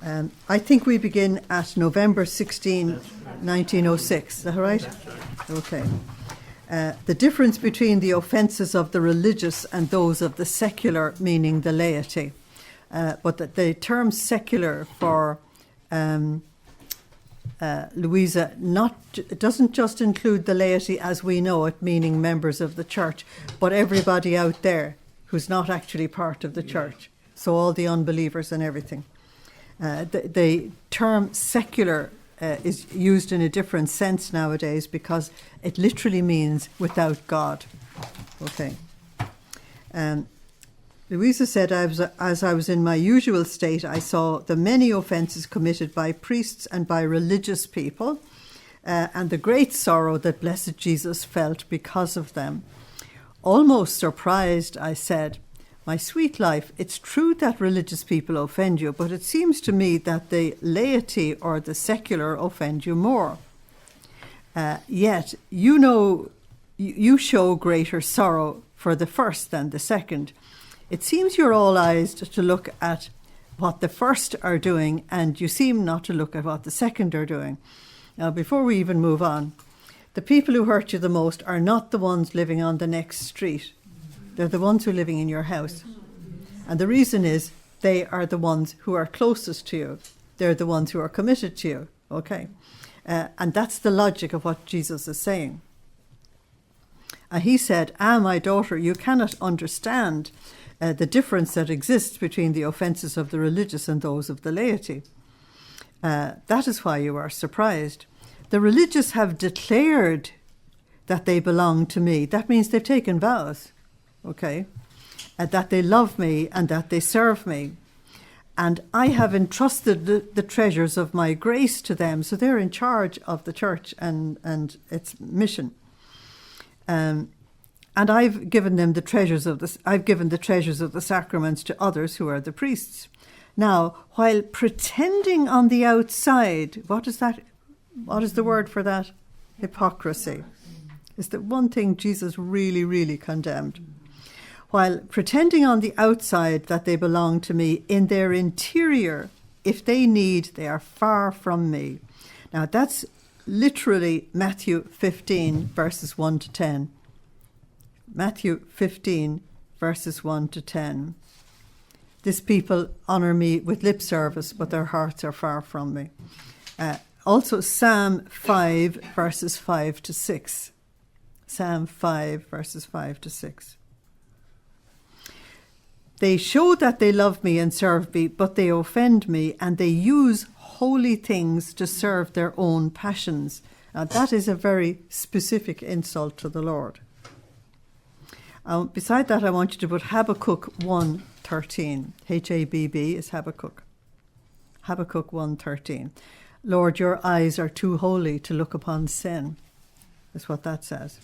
I think we begin at November 16, 1906. Is that right? Okay. The difference between the offences of the religious and those of the secular, meaning the laity. But the term secular for Luisa doesn't just include the laity as we know it, meaning members of the church, but everybody out there who's not actually part of the church. So all the unbelievers and everything. The term secular is used in a different sense nowadays because it literally means without God. Okay. Luisa said, as I was in my usual state, I saw the many offences committed by priests and by religious people, and the great sorrow that blessed Jesus felt because of them. Almost surprised, I said, my sweet life, it's true that religious people offend you, but it seems to me that the laity or the secular offend you more. Yet, you know, you show greater sorrow for the first than the second. It seems you're all eyes to look at what the first are doing, and you seem not to look at what the second are doing. Now, before we even move on, the people who hurt you the most are not the ones living on the next street. They're the ones who are living in your house. And the reason is they are the ones who are closest to you. They're the ones who are committed to you. Okay? And that's the logic of what Jesus is saying. And he said, my daughter, you cannot understand the difference that exists between the offences of the religious and those of the laity. That is why you are surprised. The religious have declared that they belong to me. That means they've taken vows, okay, that they love me and that they serve me. And I have entrusted the treasures of my grace to them, so they're in charge of the church and its mission. And I've given them the treasures of I've given the treasures of the sacraments to others who are the priests. Now, while pretending on the outside, what is that? What is the word for that? Hypocrisy. Is the one thing Jesus really, really condemned. While pretending on the outside that they belong to me, in their interior, if they need, they are far from me. Now, that's literally Matthew 15, verses 1 to 10. Matthew 15, verses 1 to 10. This people honour me with lip service, but their hearts are far from me. Also Psalm 5, verses 5 to 6. Psalm 5, verses 5 to 6. They show that they love me and serve me, but they offend me, and they use holy things to serve their own passions. Now, that is a very specific insult to the Lord. Beside that, I want you to put Habakkuk 1:13. H-A-B-B is Habakkuk. Habakkuk 1:13. Lord, your eyes are too holy to look upon sin. That's what that says.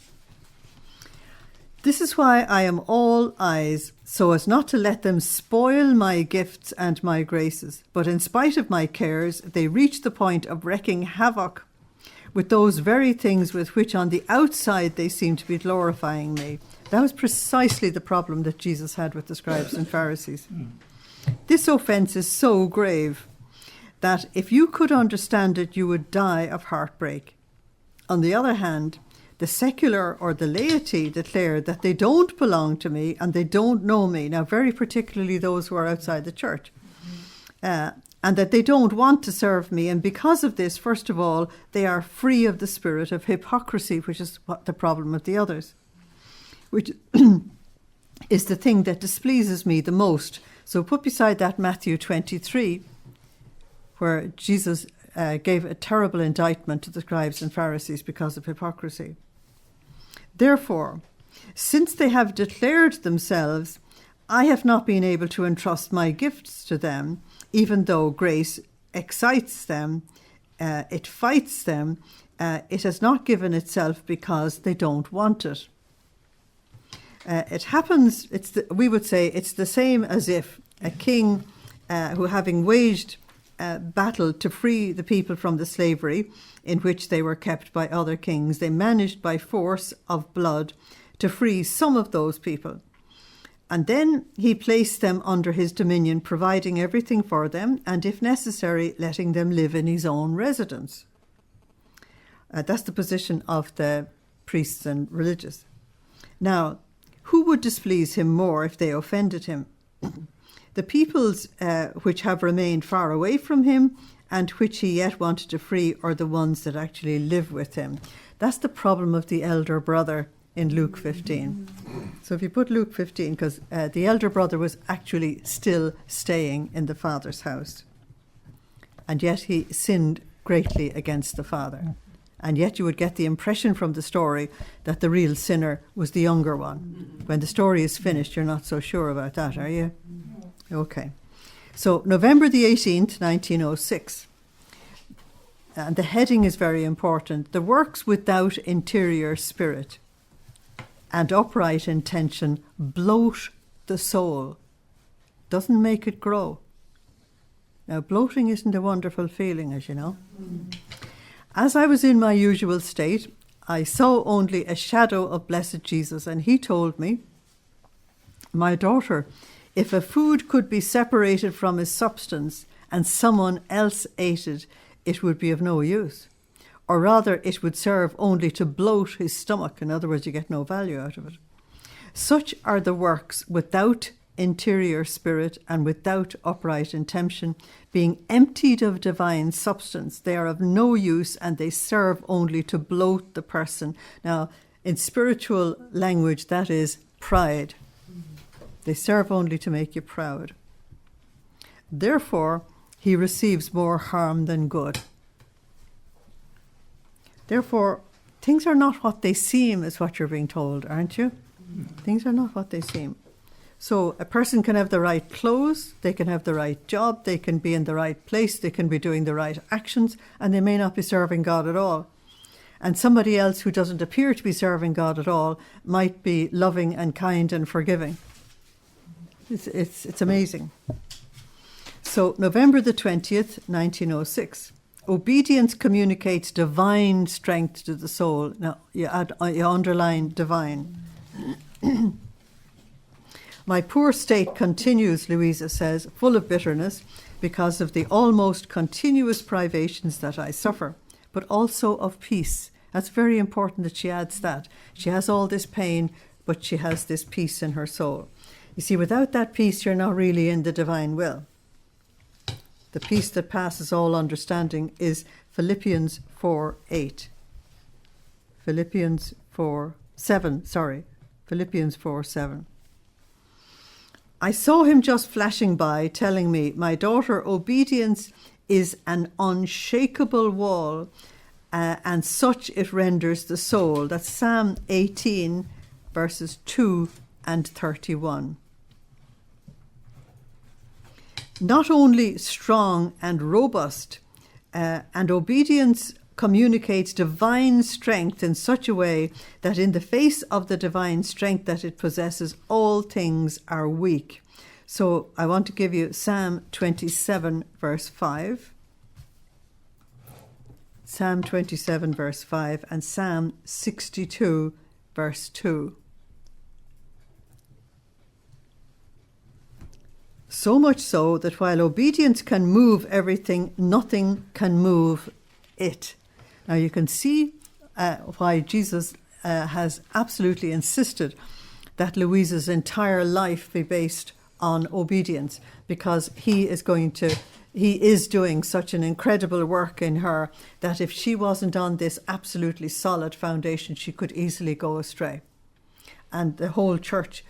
This is why I am all eyes, so as not to let them spoil my gifts and my graces. But in spite of my cares, they reach the point of wreaking havoc with those very things with which on the outside they seem to be glorifying me. That was precisely the problem that Jesus had with the scribes and Pharisees. This offence is so grave that if you could understand it, you would die of heartbreak. On the other hand, the secular or the laity declare that they don't belong to me and they don't know me. Now, very particularly those who are outside the church. And that they don't want to serve me. And because of this, first of all, they are free of the spirit of hypocrisy, which is what the problem of the others, which is the thing that displeases me the most. So put beside that Matthew 23, where Jesus gave a terrible indictment to the scribes and Pharisees because of hypocrisy. Therefore, since they have declared themselves, I have not been able to entrust my gifts to them, even though grace excites them, it fights them, it has not given itself because they don't want it. It happens, we would say it's the same as if a king who, having waged battle to free the people from the slavery in which they were kept by other kings, they managed by force of blood to free some of those people. And then he placed them under his dominion, providing everything for them, and if necessary, letting them live in his own residence. That's the position of the priests and religious. Now, who would displease him more if they offended him? The peoples which have remained far away from him and which he yet wanted to free are the ones that actually live with him. That's the problem of the elder brother in Luke 15. So if you put Luke 15, because the elder brother was actually still staying in the father's house. And yet he sinned greatly against the father. And yet you would get the impression from the story that the real sinner was the younger one. When the story is finished, you're not so sure about that, are you? Okay. So November the 18th, 1906. And the heading is very important. The works without interior spirit and upright intention bloat the soul. Doesn't make it grow. Now, bloating isn't a wonderful feeling, as you know. As I was in my usual state, I saw only a shadow of blessed Jesus, and he told me, "My daughter, if a food could be separated from its substance and someone else ate it, it would be of no use. Or rather, it would serve only to bloat his stomach. In other words, you get no value out of it. Such are the works without interior spirit and without upright intention, being emptied of divine substance. They are of no use and they serve only to bloat the person." Now, in spiritual language, that is pride. They serve only to make you proud. Therefore, he receives more harm than good. Therefore, things are not what they seem, is what you're being told, aren't you? Things are not what they seem. So a person can have the right clothes, they can have the right job, they can be in the right place, they can be doing the right actions, and they may not be serving God at all. And somebody else who doesn't appear to be serving God at all might be loving and kind and forgiving. It's amazing. So November the 20th, 1906. Obedience communicates divine strength to the soul. Now, you underline divine. My poor state continues, Luisa says, full of bitterness because of the almost continuous privations that I suffer, but also of peace. That's very important that she adds that. She has all this pain, but she has this peace in her soul. You see, without that peace, you're not really in the divine will. The peace that passes all understanding is Philippians 4:8. Philippians 4:7. I saw him just flashing by, telling me, "My daughter, obedience is an unshakable wall, and such it renders the soul." That's Psalm 18, verses 2 and 31. Not only strong and robust, and obedience communicates divine strength in such a way that in the face of the divine strength that it possesses, all things are weak. So I want to give you Psalm 27, verse 5. Psalm 27, verse 5, and Psalm 62, verse 2. So much so that while obedience can move everything, nothing can move it. Now you can see why Jesus has absolutely insisted that Louisa's entire life be based on obedience, because he is doing such an incredible work in her that if she wasn't on this absolutely solid foundation, she could easily go astray. And the whole church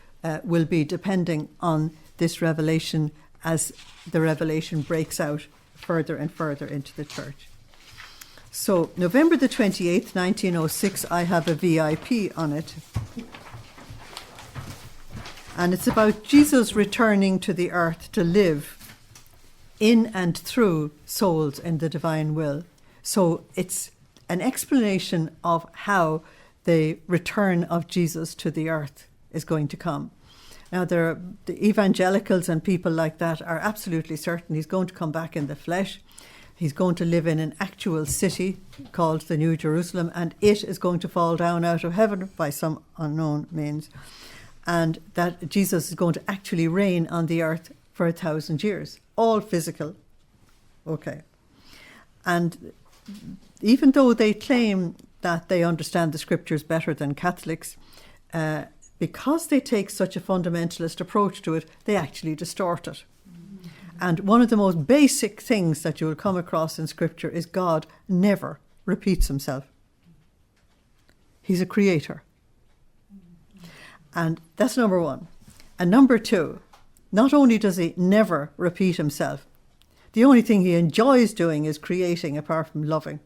will be depending on this revelation as the revelation breaks out further and further into the church. So November the 28th, 1906, I have a VIP on it. And it's about Jesus returning to the earth to live in and through souls in the divine will. So it's an explanation of how the return of Jesus to the earth is going to come. Now, the evangelicals and people like that are absolutely certain he's going to come back in the flesh. He's going to live in an actual city called the New Jerusalem, and it is going to fall down out of heaven by some unknown means. and that Jesus is going to actually reign on the earth for 1,000 years, all physical. Okay. And even though they claim that they understand the scriptures better than Catholics, because they take such a fundamentalist approach to it, they actually distort it. And one of the most basic things that you will come across in scripture is God never repeats himself. He's a creator. And that's number one. And number two, not only does he never repeat himself, the only thing he enjoys doing is creating apart from loving.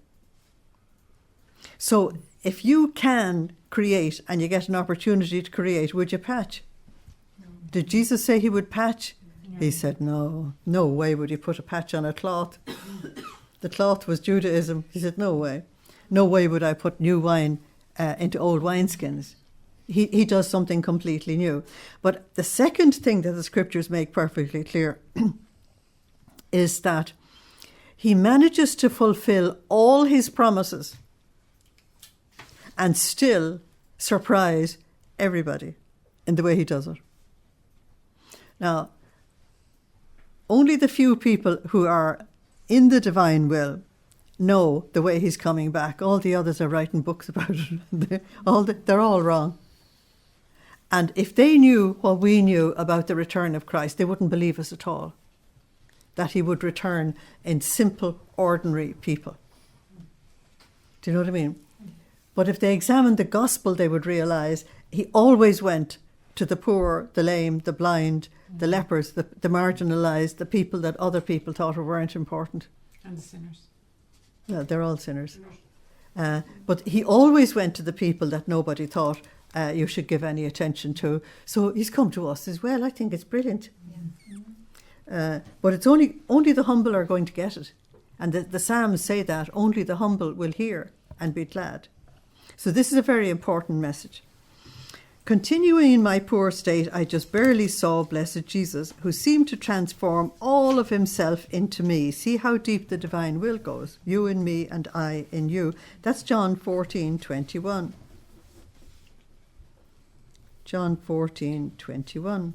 So if you can create and you get an opportunity to create, would you patch? No. Did Jesus say he would patch? No. He said, no way would he put a patch on a cloth. The cloth was Judaism. He said, no way. No way would I put new wine into old wineskins. He does something completely new. But the second thing that the scriptures make perfectly clear is that he manages to fulfill all his promises and still surprise everybody in the way he does it. Now, only the few people who are in the divine will know the way he's coming back. All the others are writing books about it. They're all wrong. And if they knew what we knew about the return of Christ, they wouldn't believe us at all, that he would return in simple, ordinary people. Do you know what I mean? But if they examined the gospel, they would realise he always went to the poor, the lame, the blind, the lepers, the marginalised, the people that other people thought weren't important. And the sinners. Well, they're all sinners. But he always went to the people that nobody thought you should give any attention to. So he's come to us as well. I think it's brilliant. Yeah. But it's only the humble are going to get it. And the Psalms say that only the humble will hear and be glad. So this is a very important message. Continuing in my poor state, I just barely saw blessed Jesus, who seemed to transform all of himself into me. See how deep the divine will goes. You in me and I in you. That's John 14:21. John 14:21.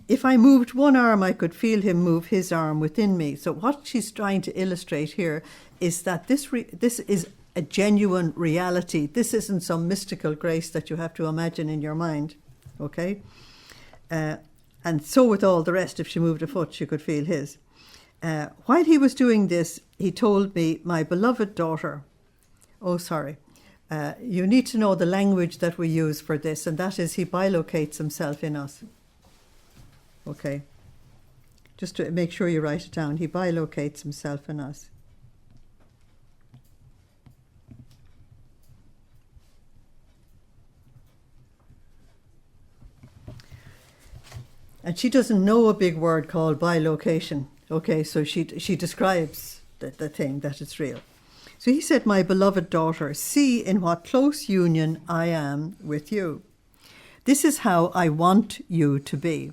If I moved one arm, I could feel him move his arm within me. So what she's trying to illustrate here is that this is a genuine reality. This isn't some mystical grace that you have to imagine in your mind, okay? And so with all the rest, if she moved a foot, she could feel his. While he was doing this, he told me, my beloved daughter, you need to know the language that we use for this, and that is he bilocates himself in us. Okay? Just to make sure you write it down. He bilocates himself in us. And she doesn't know a big word called bilocation. Okay, so she describes the thing, that it's real. So he said, my beloved daughter, see in what close union I am with you. This is how I want you to be,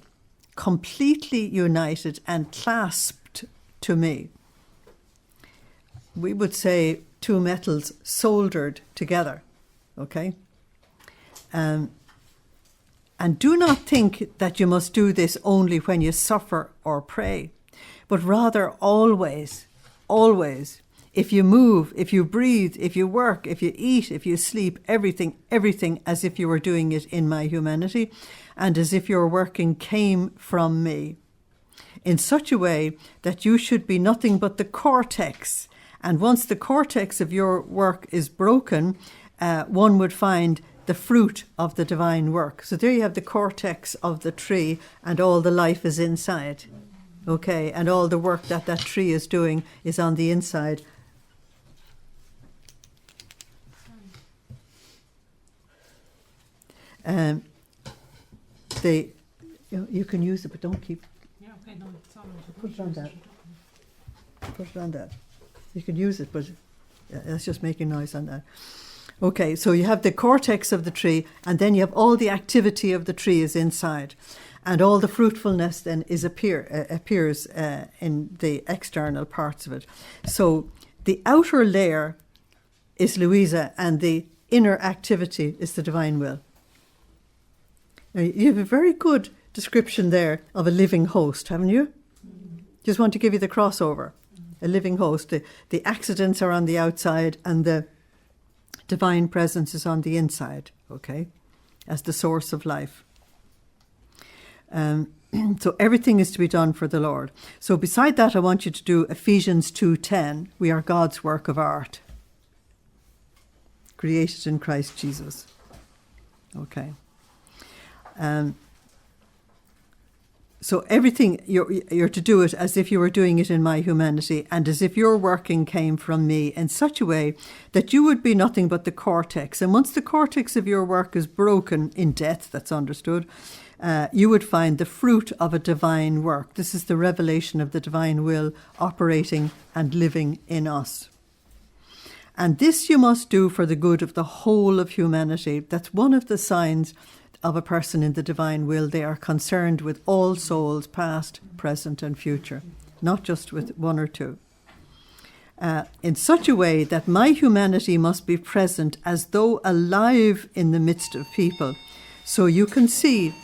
completely united and clasped to me. We would say two metals soldered together, okay? And do not think that you must do this only when you suffer or pray, but rather always, always. If you move, if you breathe, if you work, if you eat, if you sleep, everything as if you were doing it in my humanity and as if your working came from me, in such a way that you should be nothing but the cortex. And once the cortex of your work is broken, one would find the fruit of the divine work. So there you have the cortex of the tree and all the life is inside. Okay, and all the work that tree is doing is on the inside. You can use it, but don't keep. Yeah, okay, no, it's all right. Put it on that. Put it on that. You can use it, but that's just making noise on that. Okay, so you have the cortex of the tree, and then you have all the activity of the tree is inside, and all the fruitfulness then appears in the external parts of it. So the outer layer is Luisa, and the inner activity is the divine will. Now, you have a very good description there of a living host, haven't you? Just want to give you the crossover. A living host. The accidents are on the outside and the divine presence is on the inside, okay, as the source of life. So everything is to be done for the Lord. So beside that, I want you to do Ephesians 2:10. We are God's work of art, created in Christ Jesus. Okay. So everything, you're to do it as if you were doing it in my humanity, and as if your working came from me in such a way that you would be nothing but the cortex. And once the cortex of your work is broken in death, that's understood, you would find the fruit of a divine work. This is the revelation of the divine will operating and living in us. And this you must do for the good of the whole of humanity. That's one of the signs of a person in the divine will. They are concerned with all souls, past, present, and future, not just with one or two. In such a way that my humanity must be present as though alive in the midst of people. So you can see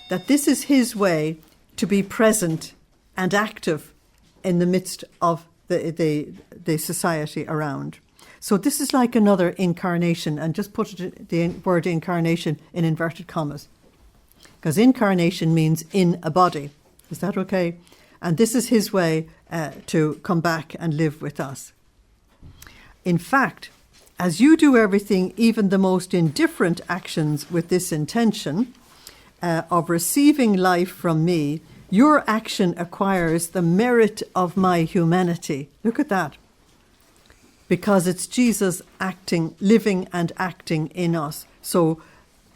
that this is his way to be present and active in the midst of the society around. So this is like another incarnation, and just put the word incarnation in inverted commas, because incarnation means in a body. Is that okay? And this is his way to come back and live with us. In fact, as you do everything, even the most indifferent actions with this intention of receiving life from me, your action acquires the merit of my humanity. Look at that. Because it's Jesus acting, living and acting in us. So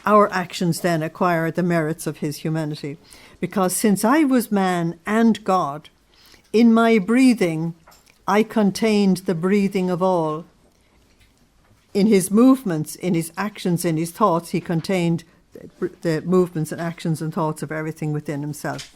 our actions then acquire the merits of his humanity. Because since I was man and God, in my breathing, I contained the breathing of all. In his movements, in his actions, in his thoughts, he contained the movements and actions and thoughts of everything within himself.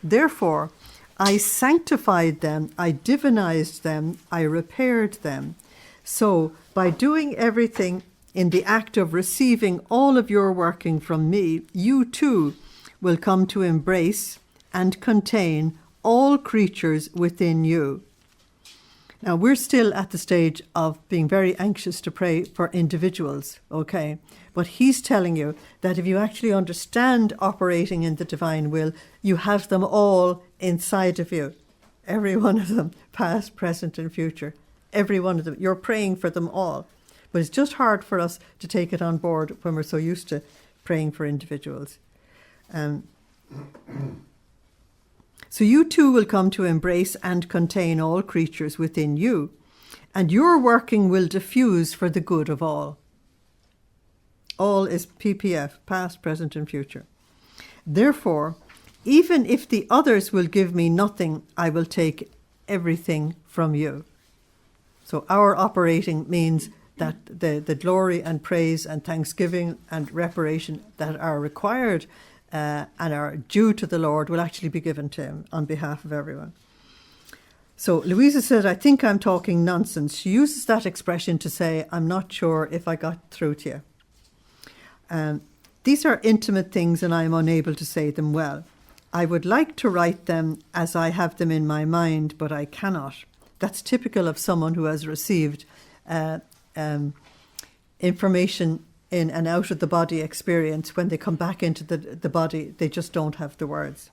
Therefore, I sanctified them, I divinized them, I repaired them. So, by doing everything in the act of receiving all of your working from me, you too will come to embrace and contain all creatures within you. Now, we're still at the stage of being very anxious to pray for individuals, okay? But he's telling you that if you actually understand operating in the divine will, you have them all inside of you. Every one of them, past, present, and future. Every one of them. You're praying for them all. But it's just hard for us to take it on board when we're so used to praying for individuals. So you too will come to embrace and contain all creatures within you, and your working will diffuse for the good of all. All is PPF, past, present, and future. Therefore, even if the others will give me nothing, I will take everything from you. So our operating means that the glory and praise and thanksgiving and reparation that are required and are due to the Lord will actually be given to him on behalf of everyone. So Luisa said, I think I'm talking nonsense. She uses that expression to say, I'm not sure if I got through to you. These are intimate things and I am unable to say them well. I would like to write them as I have them in my mind, but I cannot. That's typical of someone who has received information in an out-of-the-body experience. When they come back into the body, they just don't have the words.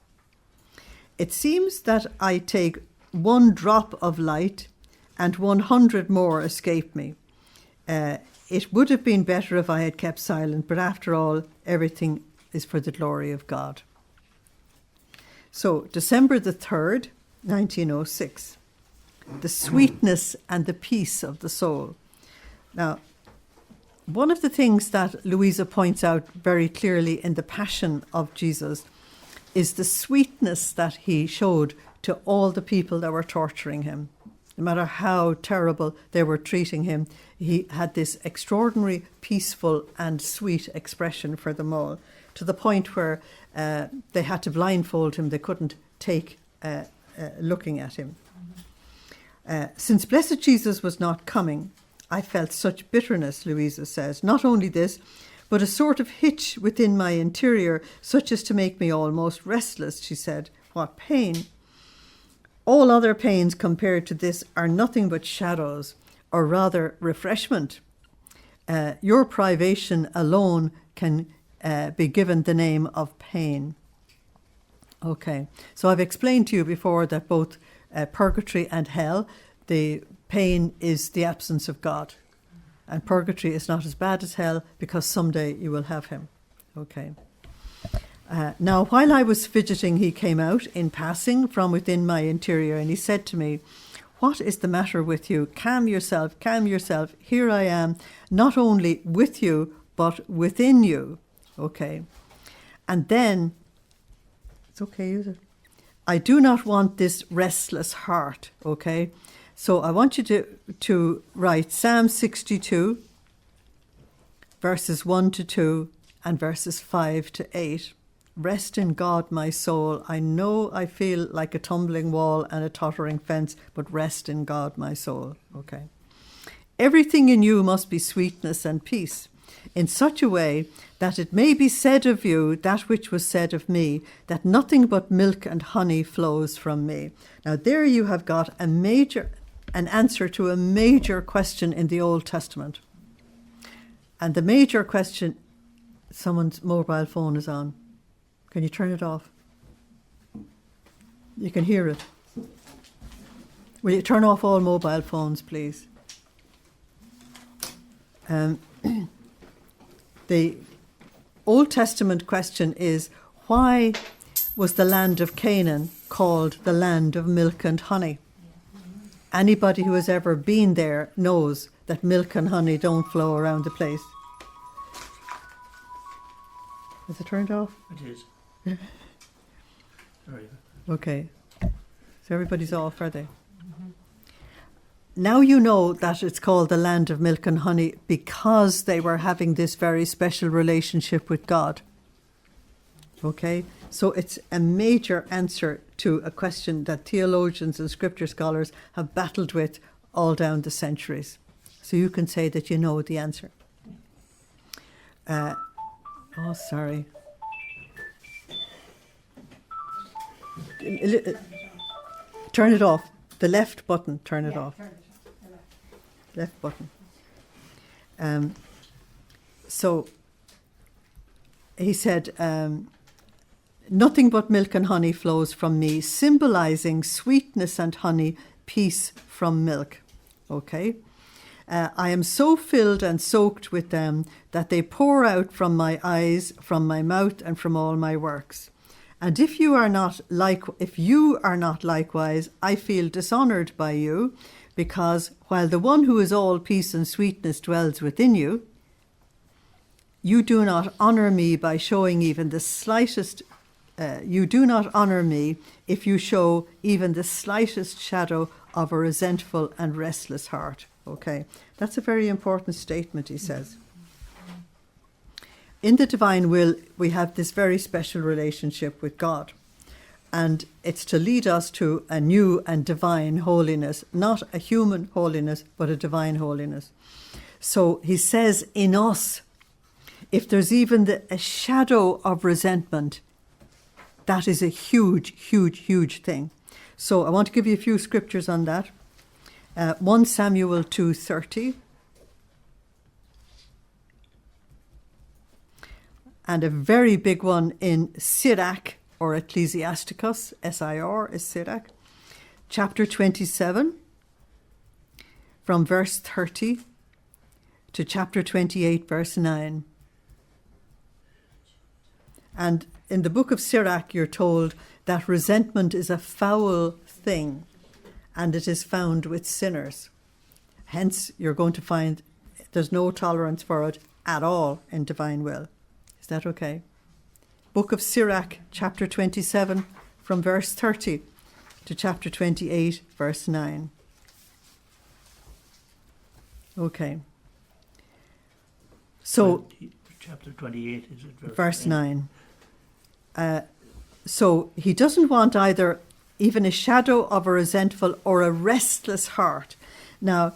It seems that I take one drop of light and 100 more escape me. It would have been better if I had kept silent, but after all, everything is for the glory of God. So, December the 3rd, 1906. The sweetness and the peace of the soul. Now, one of the things that Luisa points out very clearly in the passion of Jesus is the sweetness that he showed to all the people that were torturing him. No matter how terrible they were treating him, he had this extraordinary, peaceful and sweet expression for them all, to the point where they had to blindfold him. They couldn't take looking at him. Since Blessed Jesus was not coming, I felt such bitterness, Luisa says. Not only this, but a sort of hitch within my interior, such as to make me almost restless, she said. What pain! All other pains compared to this are nothing but shadows, or rather refreshment. Your privation alone can be given the name of pain. Okay, so I've explained to you before that both purgatory and hell, the pain is the absence of God. And purgatory is not as bad as hell because someday you will have him. Okay. Now, while I was fidgeting, he came out in passing from within my interior, and he said to me, "What is the matter with you? Calm yourself, calm yourself. Here I am, not only with you, but within you." Okay. And then, it's okay, use it. I do not want this restless heart, okay? So I want you to write Psalm 62, verses 1 to 2 and verses 5 to 8. Rest in God, my soul. I know I feel like a tumbling wall and a tottering fence, but rest in God, my soul. Okay. Everything in you must be sweetness and peace, in such a way that it may be said of you that which was said of me, that nothing but milk and honey flows from me. Now there you have got an answer to a major question in the Old Testament. And the major question, someone's mobile phone is on. Can you turn it off? You can hear it. Will you turn off all mobile phones, please? The Old Testament question is, why was the land of Canaan called the land of milk and honey? Anybody who has ever been there knows that milk and honey don't flow around the place. Is it turned off? It is. Sorry. Okay. So everybody's off, are they? Now you know that it's called the land of milk and honey because they were having this very special relationship with God. Okay? So it's a major answer to a question that theologians and scripture scholars have battled with all down the centuries. So you can say that you know the answer. Sorry. Turn it off. The left button, turn it off. Left button. So he said, nothing but milk and honey flows from me, symbolizing sweetness and honey, peace from milk. Okay? I am so filled and soaked with them that they pour out from my eyes, from my mouth, and from all my works. And if you are not likewise, I feel dishonored by you, because while the one who is all peace and sweetness dwells within you, you do not honor me by showing even the slightest. You do not honor me if you show even the slightest shadow of a resentful and restless heart. Okay, that's a very important statement, he says. In the divine will, we have this very special relationship with God. And it's to lead us to a new and divine holiness, not a human holiness, but a divine holiness. So he says in us, if there's even a shadow of resentment, that is a huge, huge, huge thing. So I want to give you a few scriptures on that. 1 Samuel 2:30. And a very big one in Sirach, or Ecclesiasticus, S-I-R is Sirach, chapter 27, from verse 30 to chapter 28, verse 9. And in the book of Sirach, you're told that resentment is a foul thing, and it is found with sinners. Hence, you're going to find there's no tolerance for it at all in divine will. Is that okay? Book of Sirach, chapter 27, from verse 30 to chapter 28, verse 9. Okay. So, chapter 28, is it? Verse 9. So he doesn't want either even a shadow of a resentful or a restless heart. Now,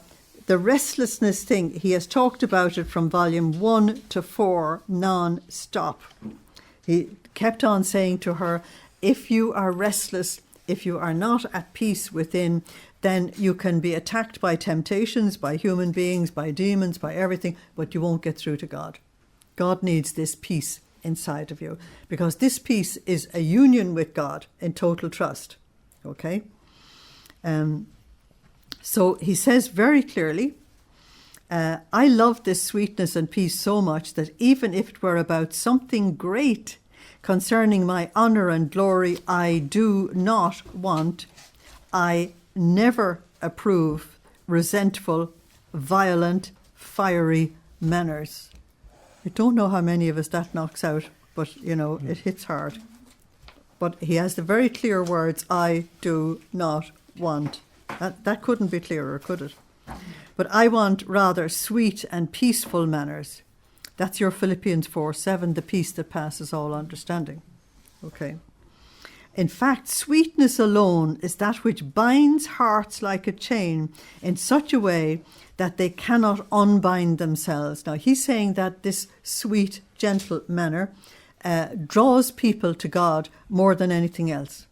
The restlessness thing, he has talked about it from volume 1 to 4 non-stop. He kept on saying to her, if you are restless, if you are not at peace within, then you can be attacked by temptations, by human beings, by demons, by everything, but you won't get through to God. God needs this peace inside of you, because this peace is a union with God in total trust. Okay? So he says very clearly, I love this sweetness and peace so much that even if it were about something great concerning my honour and glory, I do not want, I never approve resentful, violent, fiery manners. I don't know how many of us that knocks out, but, it hits hard. But he has the very clear words, I do not want. That couldn't be clearer, could it? But I want rather sweet and peaceful manners. That's your Philippians 4:7, the peace that passes all understanding. Okay. In fact, sweetness alone is that which binds hearts like a chain in such a way that they cannot unbind themselves. Now, he's saying that this sweet, gentle manner draws people to God more than anything else.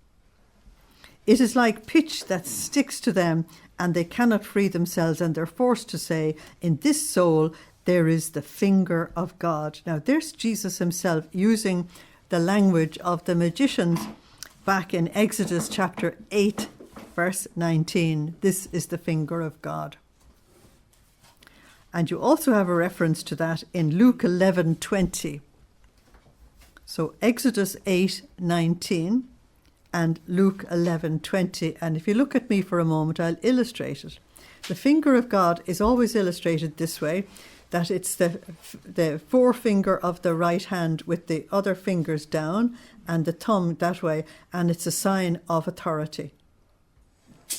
It is like pitch that sticks to them and they cannot free themselves, and they're forced to say, in this soul there is the finger of God. Now, there's Jesus himself using the language of the magicians back in Exodus chapter 8, verse 19. This is the finger of God. And you also have a reference to that in Luke 11:20. So Exodus 8:19 and Luke 11:20. And if you look at me for a moment, I'll illustrate it. The finger of God is always illustrated this way, that it's the forefinger of the right hand with the other fingers down and the thumb that way, and it's a sign of authority.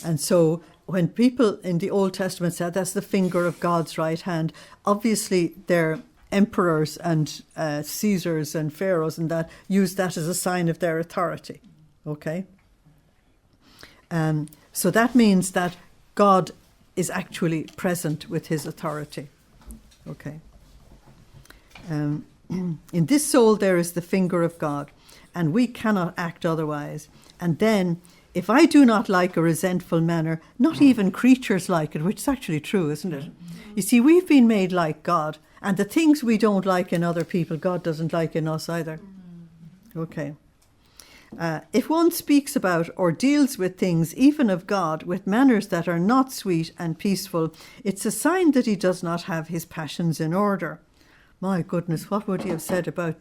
And so when people in the Old Testament said that's the finger of God's right hand, obviously they're emperors and Caesars and pharaohs and that used that as a sign of their authority. Okay? So that means that God is actually present with his authority. Okay. In this soul there is the finger of God, and we cannot act otherwise. And then, if I do not like a resentful manner, not even creatures like it, which is actually true, isn't it? You see, we've been made like God, and the things we don't like in other people, God doesn't like in us either. Okay. If one speaks about or deals with things, even of God, with manners that are not sweet and peaceful, it's a sign that he does not have his passions in order. My goodness, what would he have said about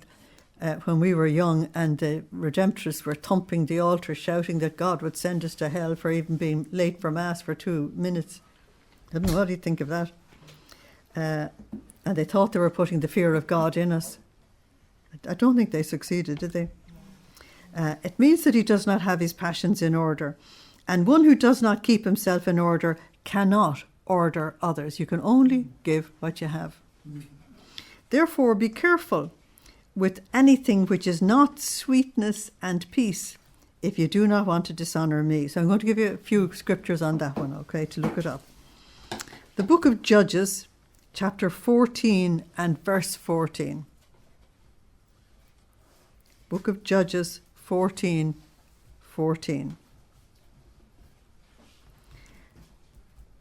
when we were young and the Redemptorists were thumping the altar, shouting that God would send us to hell for even being late for Mass for 2 minutes? I don't know what he'd think of that. And they thought they were putting the fear of God in us. I don't think they succeeded, did they? It means that he does not have his passions in order. And one who does not keep himself in order cannot order others. You can only give what you have. Therefore, be careful with anything which is not sweetness and peace, if you do not want to dishonor me. So I'm going to give you a few scriptures on that one, okay, to look it up. The book of Judges, chapter 14 and verse 14. Book of Judges 14:14.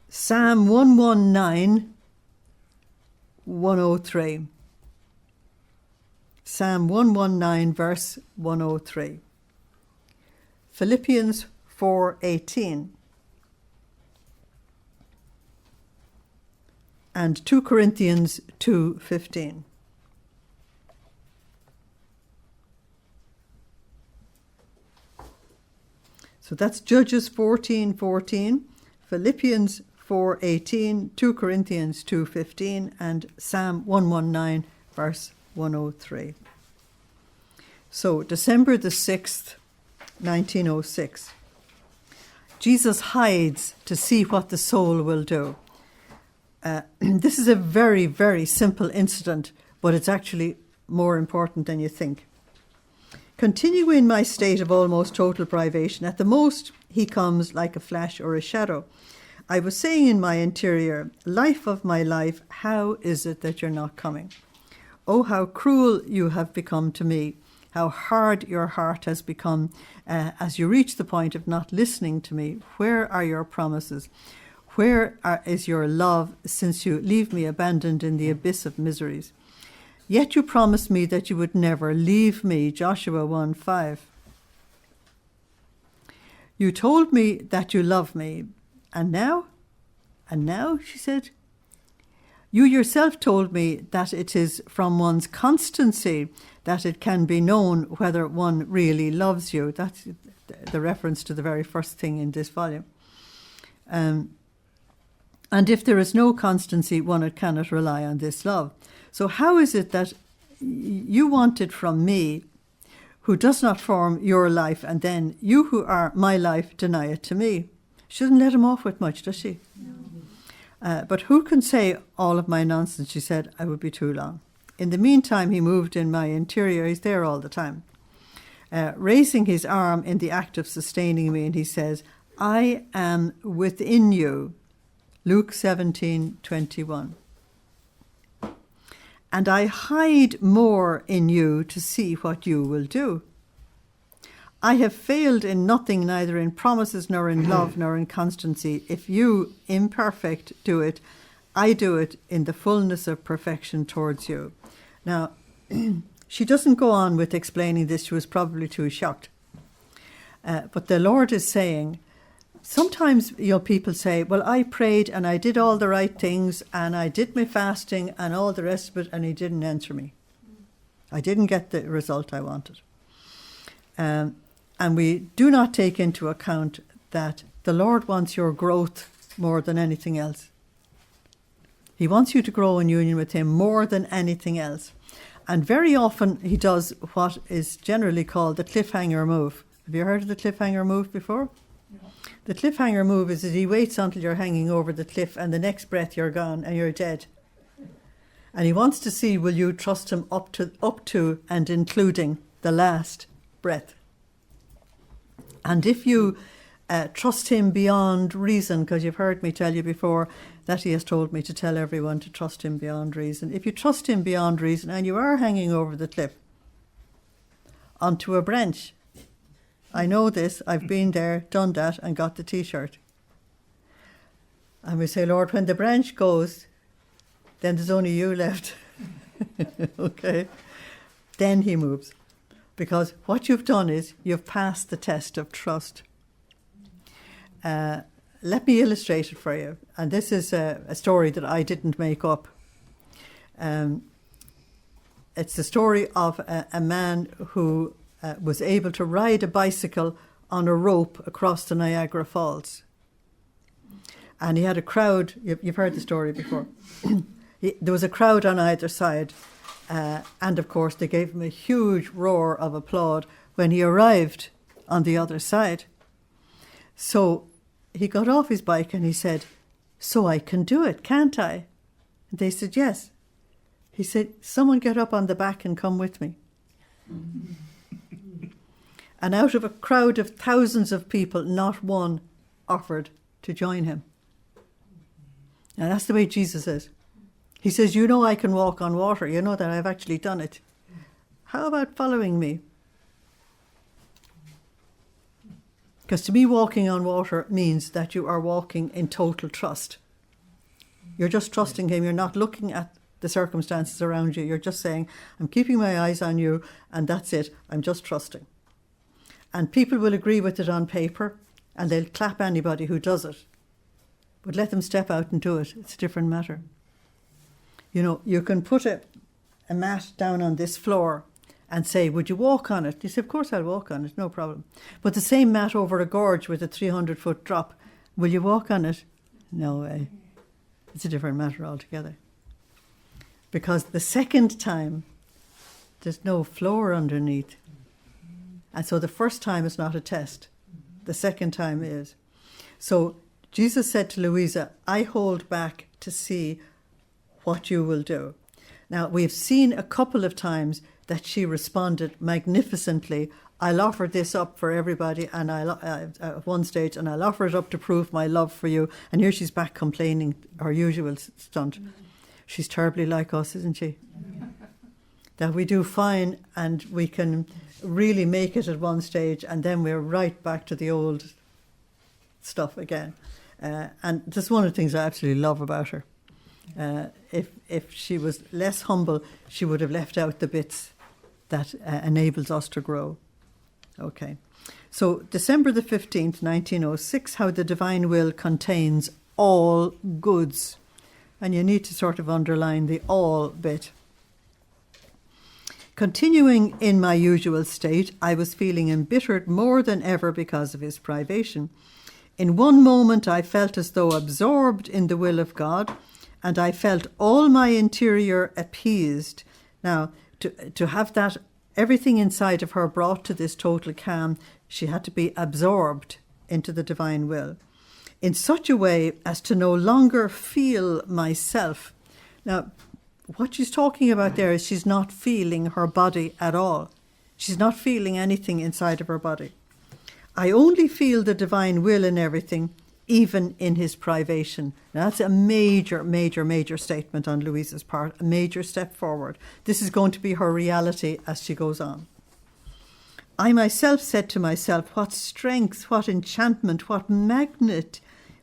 Psalm 119:103. Psalm 119 verse 103. Philippians 4:18. And 2 Corinthians 2:15. So that's Judges 14:14, Philippians 4:18, 2 Corinthians 2:15, and Psalm 119, verse 103. So December the 6th, 1906. Jesus hides to see what the soul will do. This is a very, very simple incident, but it's actually more important than you think. Continuing my state of almost total privation, at the most he comes like a flash or a shadow. I was saying in my interior, life of my life, how is it that you're not coming? Oh, how cruel you have become to me, how hard your heart has become as you reach the point of not listening to me. Where are your promises? Where is your love, since you leave me abandoned in the abyss of miseries? Yet you promised me that you would never leave me, Joshua 1:5. You told me that you love me, and now? And now, she said, you yourself told me that it is from one's constancy that it can be known whether one really loves you. That's the reference to the very first thing in this volume. And if there is no constancy, one cannot rely on this love. So how is it that you want it from me, who does not form your life, and then you who are my life deny it to me? She doesn't let him off with much, does she? No. But who can say all of my nonsense? She said, I would be too long. In the meantime, he moved in my interior. He's there all the time, raising his arm in the act of sustaining me, and he says, I am within you. Luke 17:21. And I hide more in you to see what you will do. I have failed in nothing, neither in promises, nor in love, nor in constancy. If you, imperfect, do it, I do it in the fullness of perfection towards you. Now, she doesn't go on with explaining this. She was probably too shocked. But the Lord is saying, sometimes people say, well, I prayed and I did all the right things and I did my fasting and all the rest of it, and he didn't answer me. I didn't get the result I wanted. And we do not take into account that the Lord wants your growth more than anything else. He wants you to grow in union with him more than anything else. And very often he does what is generally called the cliffhanger move. Have you heard of the cliffhanger move before? The cliffhanger move is that he waits until you're hanging over the cliff and the next breath you're gone and you're dead. And he wants to see, will you trust him up to and including the last breath. And if you trust him beyond reason, because you've heard me tell you before that he has told me to tell everyone to trust him beyond reason. If you trust him beyond reason and you are hanging over the cliff onto a branch, I know this, I've been there, done that, and got the T-shirt. And we say, Lord, when the branch goes, then there's only you left. Okay? Then he moves. Because what you've done is you've passed the test of trust. Let me illustrate it for you. And this is a story that I didn't make up. It's the story of a man who was able to ride a bicycle on a rope across the Niagara Falls. And he had a crowd. You've heard the story before. There was a crowd on either side. And of course, they gave him a huge roar of applaud when he arrived on the other side. So he got off his bike and he said, so I can do it, can't I? And they said, yes. He said, someone get up on the back and come with me. And out of a crowd of thousands of people, not one offered to join him. Now that's the way Jesus is. He says, you know I can walk on water. You know that I've actually done it. How about following me? Because to me, walking on water means that you are walking in total trust. You're just trusting him. You're not looking at the circumstances around you. You're just saying, I'm keeping my eyes on you, and that's it. I'm just trusting. And people will agree with it on paper, and they'll clap anybody who does it. But let them step out and do it. It's a different matter. You know, you can put a mat down on this floor and say, would you walk on it? You say, of course I'll walk on it, no problem. But the same mat over a gorge with a 300-foot drop, will you walk on it? No way. It's a different matter altogether. Because the second time, there's no floor underneath. And so the first time is not a test. The second time is. So Jesus said to Luisa, I hold back to see what you will do. Now, we've seen a couple of times that she responded magnificently, I'll offer this up for everybody, and at one stage, and I'll offer it up to prove my love for you. And here she's back complaining, her usual stunt. She's terribly like us, isn't she? That we do fine and we can really make it at one stage, and then we're right back to the old stuff again. And this is one of the things I absolutely love about her. If she was less humble, she would have left out the bits that enables us to grow. Okay. So December the 15th, 1906, how the divine will contains all goods. And you need to sort of underline the all bit. Continuing in my usual state, I was feeling embittered more than ever because of his privation. In one moment I felt as though absorbed in the will of God, and I felt all my interior appeased. Now, to have that, everything inside of her brought to this total calm, she had to be absorbed into the divine will in such a way as to no longer feel myself. Now, what she's talking about there is she's not feeling her body at all. She's not feeling anything inside of her body. I only feel the divine will in everything, even in his privation. Now, that's a major, major, major statement on Louisa's part, a major step forward. This is going to be her reality as she goes on. I myself said to myself, what strength, what enchantment, what magnet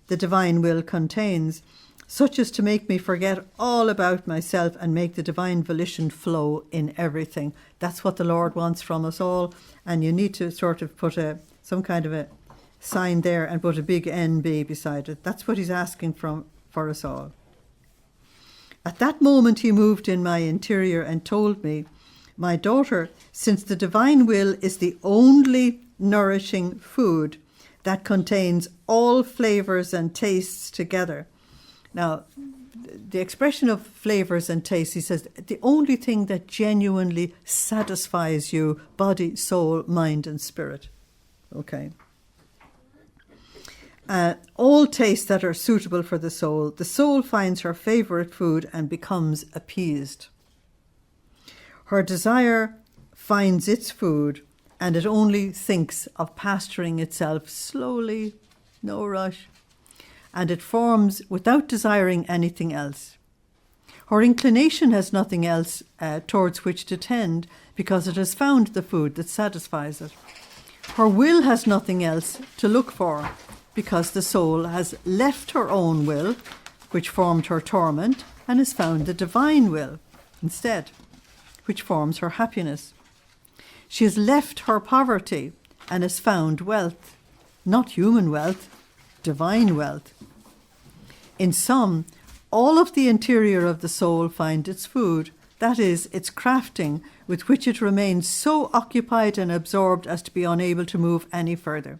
the divine will contains, such as to make me forget all about myself and make the divine volition flow in everything. That's what the Lord wants from us all, and you need to sort of put some kind of a sign there and put a big NB beside it. That's what he's asking for us all. At that moment he moved in my interior and told me, my daughter, since the divine will is the only nourishing food that contains all flavours and tastes together. Now, the expression of flavours and tastes, he says, the only thing that genuinely satisfies you, body, soul, mind and spirit. Okay. All tastes that are suitable for the soul finds her favourite food and becomes appeased. Her desire finds its food, and it only thinks of pasturing itself slowly, no rush, and it forms without desiring anything else. Her inclination has nothing else towards which to tend, because it has found the food that satisfies it. Her will has nothing else to look for, because the soul has left her own will, which formed her torment, and has found the divine will instead, which forms her happiness. She has left her poverty and has found wealth, not human wealth, divine wealth. In sum, all of the interior of the soul find its food, that is, its crafting, with which it remains so occupied and absorbed as to be unable to move any further.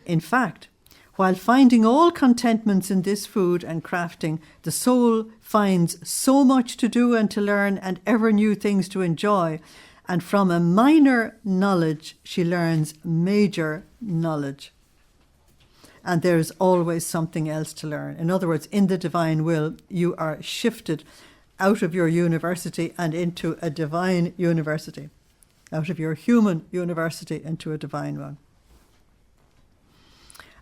In fact, while finding all contentments in this food and crafting, the soul finds so much to do and to learn and ever new things to enjoy, and from a minor knowledge she learns major knowledge. And there is always something else to learn. In other words, in the divine will, you are shifted out of your university and into a divine university, out of your human university into a divine one.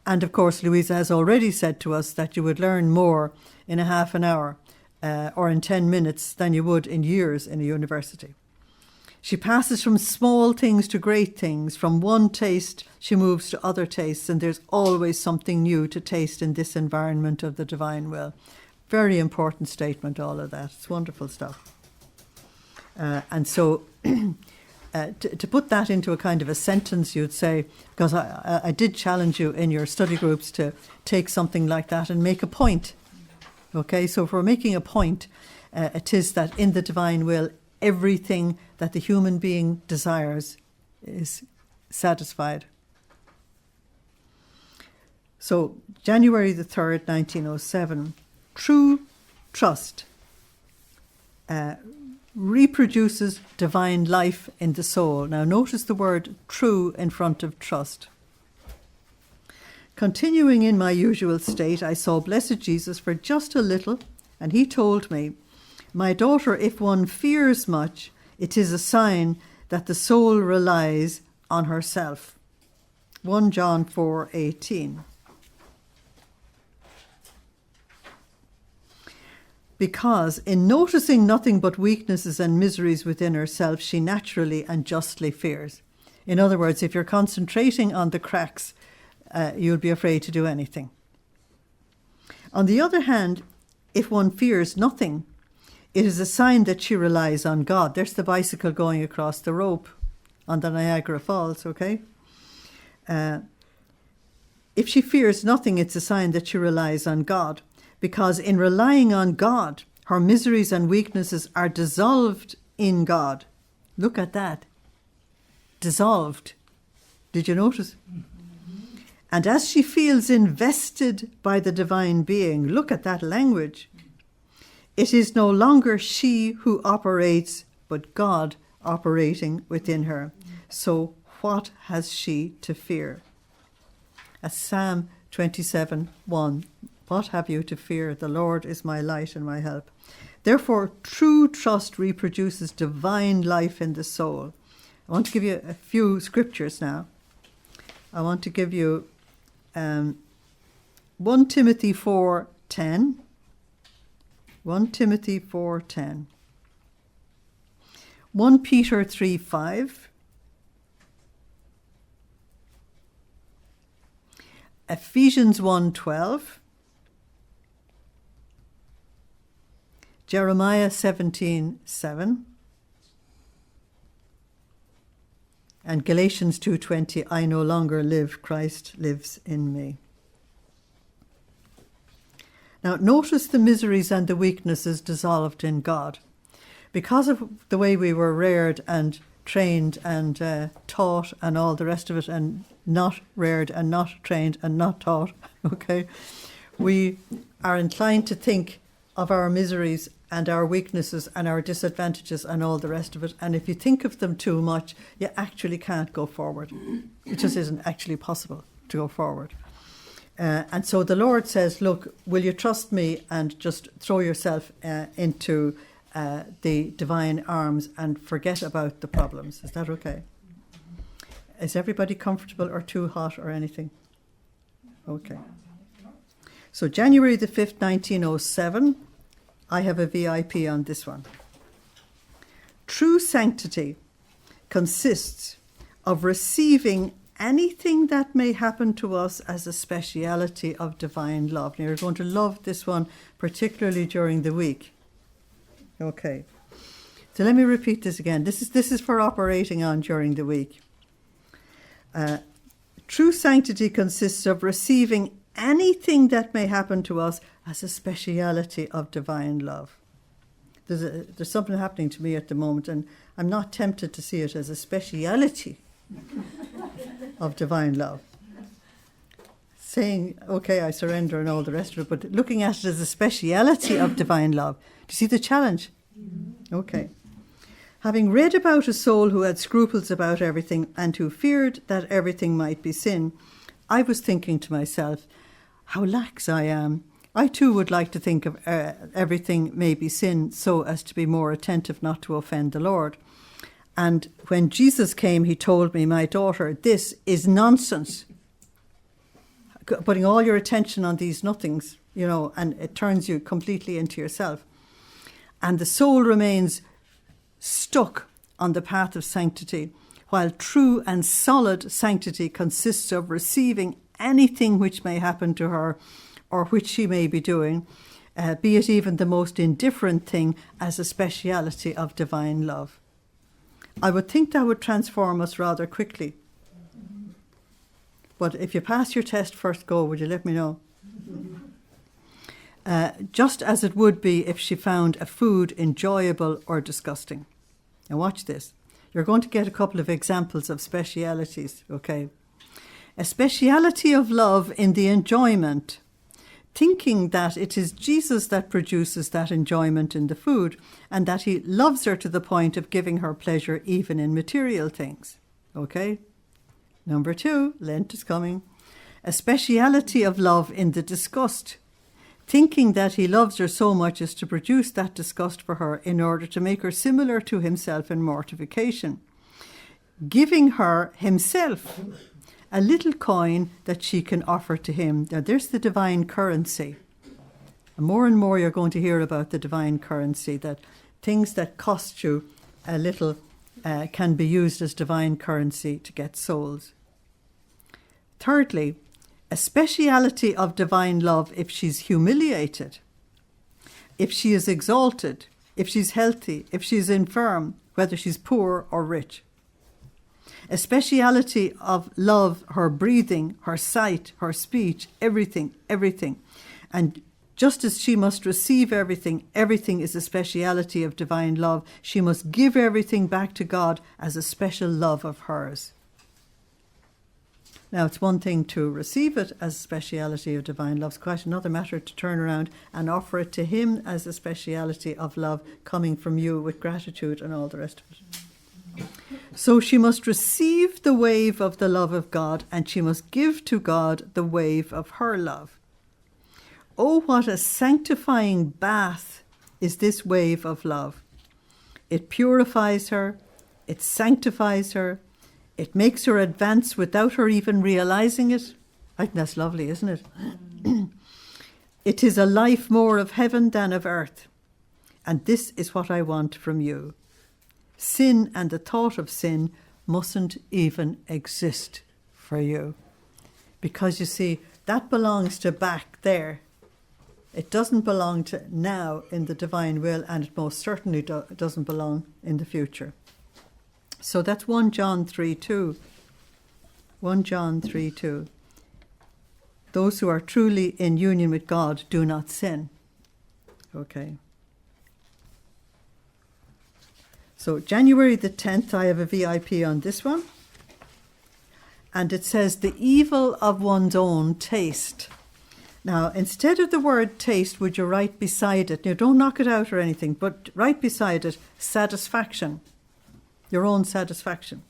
And of course, Luisa has already said to us that you would learn more in a half an hour or in 10 minutes than you would in years in a university. She passes from small things to great things. From one taste, she moves to other tastes, and there's always something new to taste in this environment of the divine will. Very important statement, all of that. It's wonderful stuff. And so to put that into a kind of a sentence, you'd say, because I did challenge you in your study groups to take something like that and make a point. Okay, so if we're making a point, it is that in the divine will, everything that the human being desires is satisfied. So, January the 3rd, 1907, true trust reproduces divine life in the soul. Now, notice the word true in front of trust. Continuing in my usual state, I saw Blessed Jesus for just a little, and he told me, my daughter, if one fears much, it is a sign that the soul relies on herself. 1 John 4:18. Because in noticing nothing but weaknesses and miseries within herself, she naturally and justly fears. In other words, if you're concentrating on the cracks, you'll be afraid to do anything. On the other hand, if one fears nothing, it is a sign that she relies on God. There's the bicycle going across the rope on the Niagara Falls, okay? If she fears nothing, it's a sign that she relies on God. Because in relying on God, her miseries and weaknesses are dissolved in God. Look at that. Dissolved. Did you notice? And as she feels invested by the divine being, look at that language. It is no longer she who operates, but God operating within her. So what has she to fear? As Psalm 27:1. What have you to fear? The Lord is my light and my help. Therefore, true trust reproduces divine life in the soul. I want to give you a few scriptures now. I want to give you 1 Timothy 4:10. 1 Timothy 4:10. 1 Peter 3:5. Ephesians 1:12. Jeremiah 17:7. And Galatians 2:20, I no longer live, Christ lives in me. Now notice the miseries and the weaknesses dissolved in God. Because of the way we were reared and trained and taught and all the rest of it, and not reared and not trained and not taught, okay, we are inclined to think of our miseries and our weaknesses and our disadvantages and all the rest of it. And if you think of them too much, you actually can't go forward. It just isn't actually possible to go forward. And so the Lord says, look, will you trust me and just throw yourself into the divine arms and forget about the problems? Is that okay? Is everybody comfortable or too hot or anything? Okay. So January the 5th, 1907, I have a VIP on this one. True sanctity consists of receiving anything that may happen to us as a speciality of divine love. Now, you're going to love this one, particularly during the week. Okay. So let me repeat this again. This is for operating on during the week. True sanctity consists of receiving anything that may happen to us as a speciality of divine love. There's something happening to me at the moment, and I'm not tempted to see it as a speciality of divine love. Saying, okay, I surrender and all the rest of it, but looking at it as a speciality of divine love. Do you see the challenge? Okay. Having read about a soul who had scruples about everything and who feared that everything might be sin, I was thinking to myself, how lax I am. I too would like to think of everything may be sin so as to be more attentive not to offend the Lord. And when Jesus came, he told me, my daughter, this is nonsense. Putting all your attention on these nothings, and it turns you completely into yourself. And the soul remains stuck on the path of sanctity, while true and solid sanctity consists of receiving anything which may happen to her or which she may be doing, be it even the most indifferent thing, as a speciality of divine love. I would think that would transform us rather quickly. But if you pass your test first go, would you let me know? Just as it would be if she found a food enjoyable or disgusting. Now watch this. You're going to get a couple of examples of specialities, okay? A speciality of love in the enjoyment, thinking that it is Jesus that produces that enjoyment in the food and that he loves her to the point of giving her pleasure even in material things, okay? Number 2, Lent is coming. A speciality of love in the disgust, thinking that he loves her so much as to produce that disgust for her in order to make her similar to himself in mortification. giving her himself a little coin that she can offer to him. Now, there's the divine currency. And more you're going to hear about the divine currency, that things that cost you a little can be used as divine currency to get souls. Thirdly, a speciality of divine love if she's humiliated, if she is exalted, if she's healthy, if she's infirm, whether she's poor or rich. A speciality of love, her breathing, her sight, her speech, everything. And just as she must receive everything is a speciality of divine love. She must give everything back to God as a special love of hers. Now, it's one thing to receive it as a speciality of divine love. It's quite another matter to turn around and offer it to him as a speciality of love coming from you with gratitude and all the rest of it. So she must receive the wave of the love of God, and she must give to God the wave of her love. Oh, what a sanctifying bath is this wave of love. It purifies her, it sanctifies her, it makes her advance without her even realizing it. I think that's lovely, isn't it? It is a life more of heaven than of earth. And this is what I want from you. Sin and the thought of sin mustn't even exist for you. Because you see, that belongs to back there. It doesn't belong to now in the divine will, and it most certainly doesn't belong in the future. So that's 1 John 3:2. 1 John 3:2. Those who are truly in union with God do not sin. Okay. So January the 10th, I have a VIP on this one. And it says, the evil of one's own taste. Now, instead of the word taste, would you write beside it? Now, don't knock it out or anything, but write beside it, satisfaction. Your own satisfaction.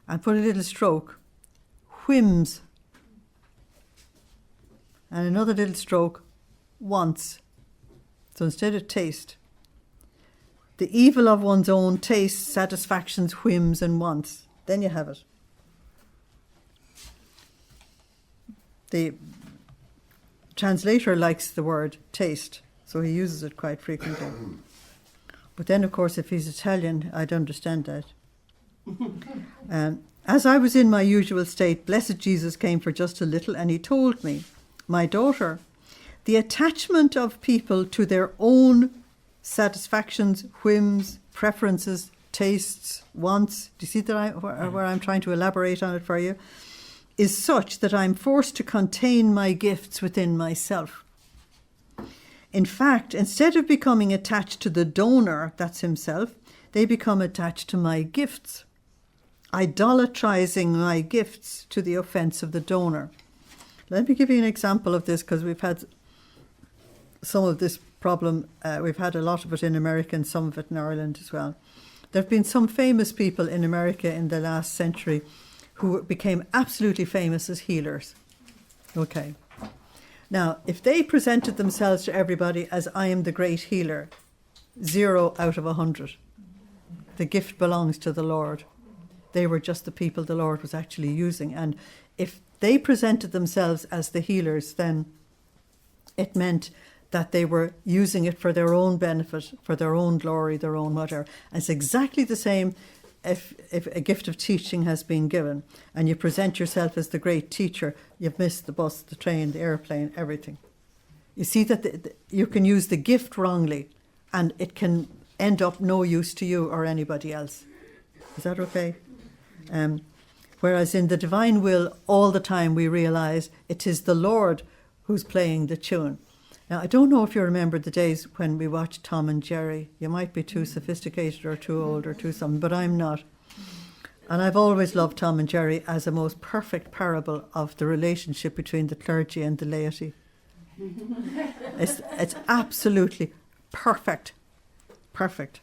And put a little stroke, whims. And another little stroke, wants. So instead of taste, the evil of one's own tastes, satisfactions, whims and wants. Then you have it. The translator likes the word taste, so he uses it quite frequently. But then, of course, if he's Italian, I'd understand that. As I was in my usual state, blessed Jesus came for just a little, and he told me, my daughter, the attachment of people to their own satisfactions, whims, preferences, tastes, wants, do you see that where I'm trying to elaborate on it for you, is such that I'm forced to contain my gifts within myself. In fact, instead of becoming attached to the donor, that's himself, they become attached to my gifts, idolatrizing my gifts to the offense of the donor. Let me give you an example of this, because we've had some of this problem. We've had a lot of it in America and some of it in Ireland as well. There have been some famous people in America in the last century who became absolutely famous as healers. Okay. Now, if they presented themselves to everybody as I am the great healer, 0 out of 100. The gift belongs to the Lord. They were just the people the Lord was actually using. And if they presented themselves as the healers, then it meant that they were using it for their own benefit, for their own glory, their own whatever. And it's exactly the same if a gift of teaching has been given and you present yourself as the great teacher, you've missed the bus, the train, the airplane, everything. You see that you can use the gift wrongly and it can end up no use to you or anybody else. Is that okay? Whereas in the divine will, all the time we realise it is the Lord who's playing the tune. Now, I don't know if you remember the days when we watched Tom and Jerry. You might be too sophisticated or too old or too something, but I'm not. And I've always loved Tom and Jerry as a most perfect parable of the relationship between the clergy and the laity. It's absolutely perfect. Perfect.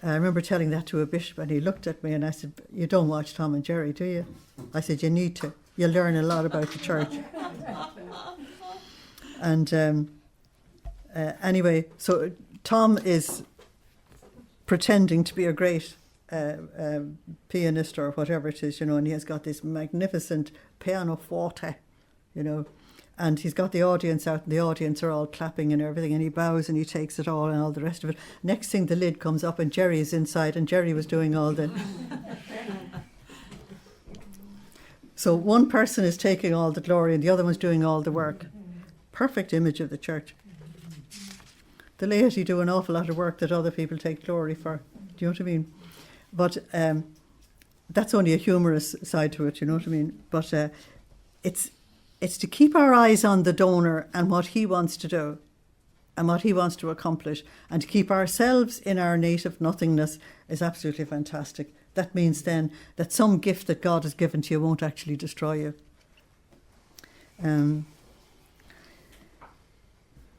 I remember telling that to a bishop and he looked at me and I said, you don't watch Tom and Jerry, do you? I said, you need to. You'll learn a lot about the church. And anyway, so Tom is pretending to be a great pianist or whatever it is, and he has got this magnificent pianoforte, and he's got the audience out, and the audience are all clapping and everything, and he bows and he takes it all and all the rest of it. Next thing, the lid comes up and Jerry is inside, and Jerry was doing all the... So one person is taking all the glory and the other one's doing all the work. Perfect image of the church. The laity do an awful lot of work that other people take glory for. Do you know what I mean? But that's only a humorous side to it, you know what I mean? But it's to keep our eyes on the donor and what he wants to do and what he wants to accomplish, and to keep ourselves in our native nothingness is absolutely fantastic. That means then that some gift that God has given to you won't actually destroy you.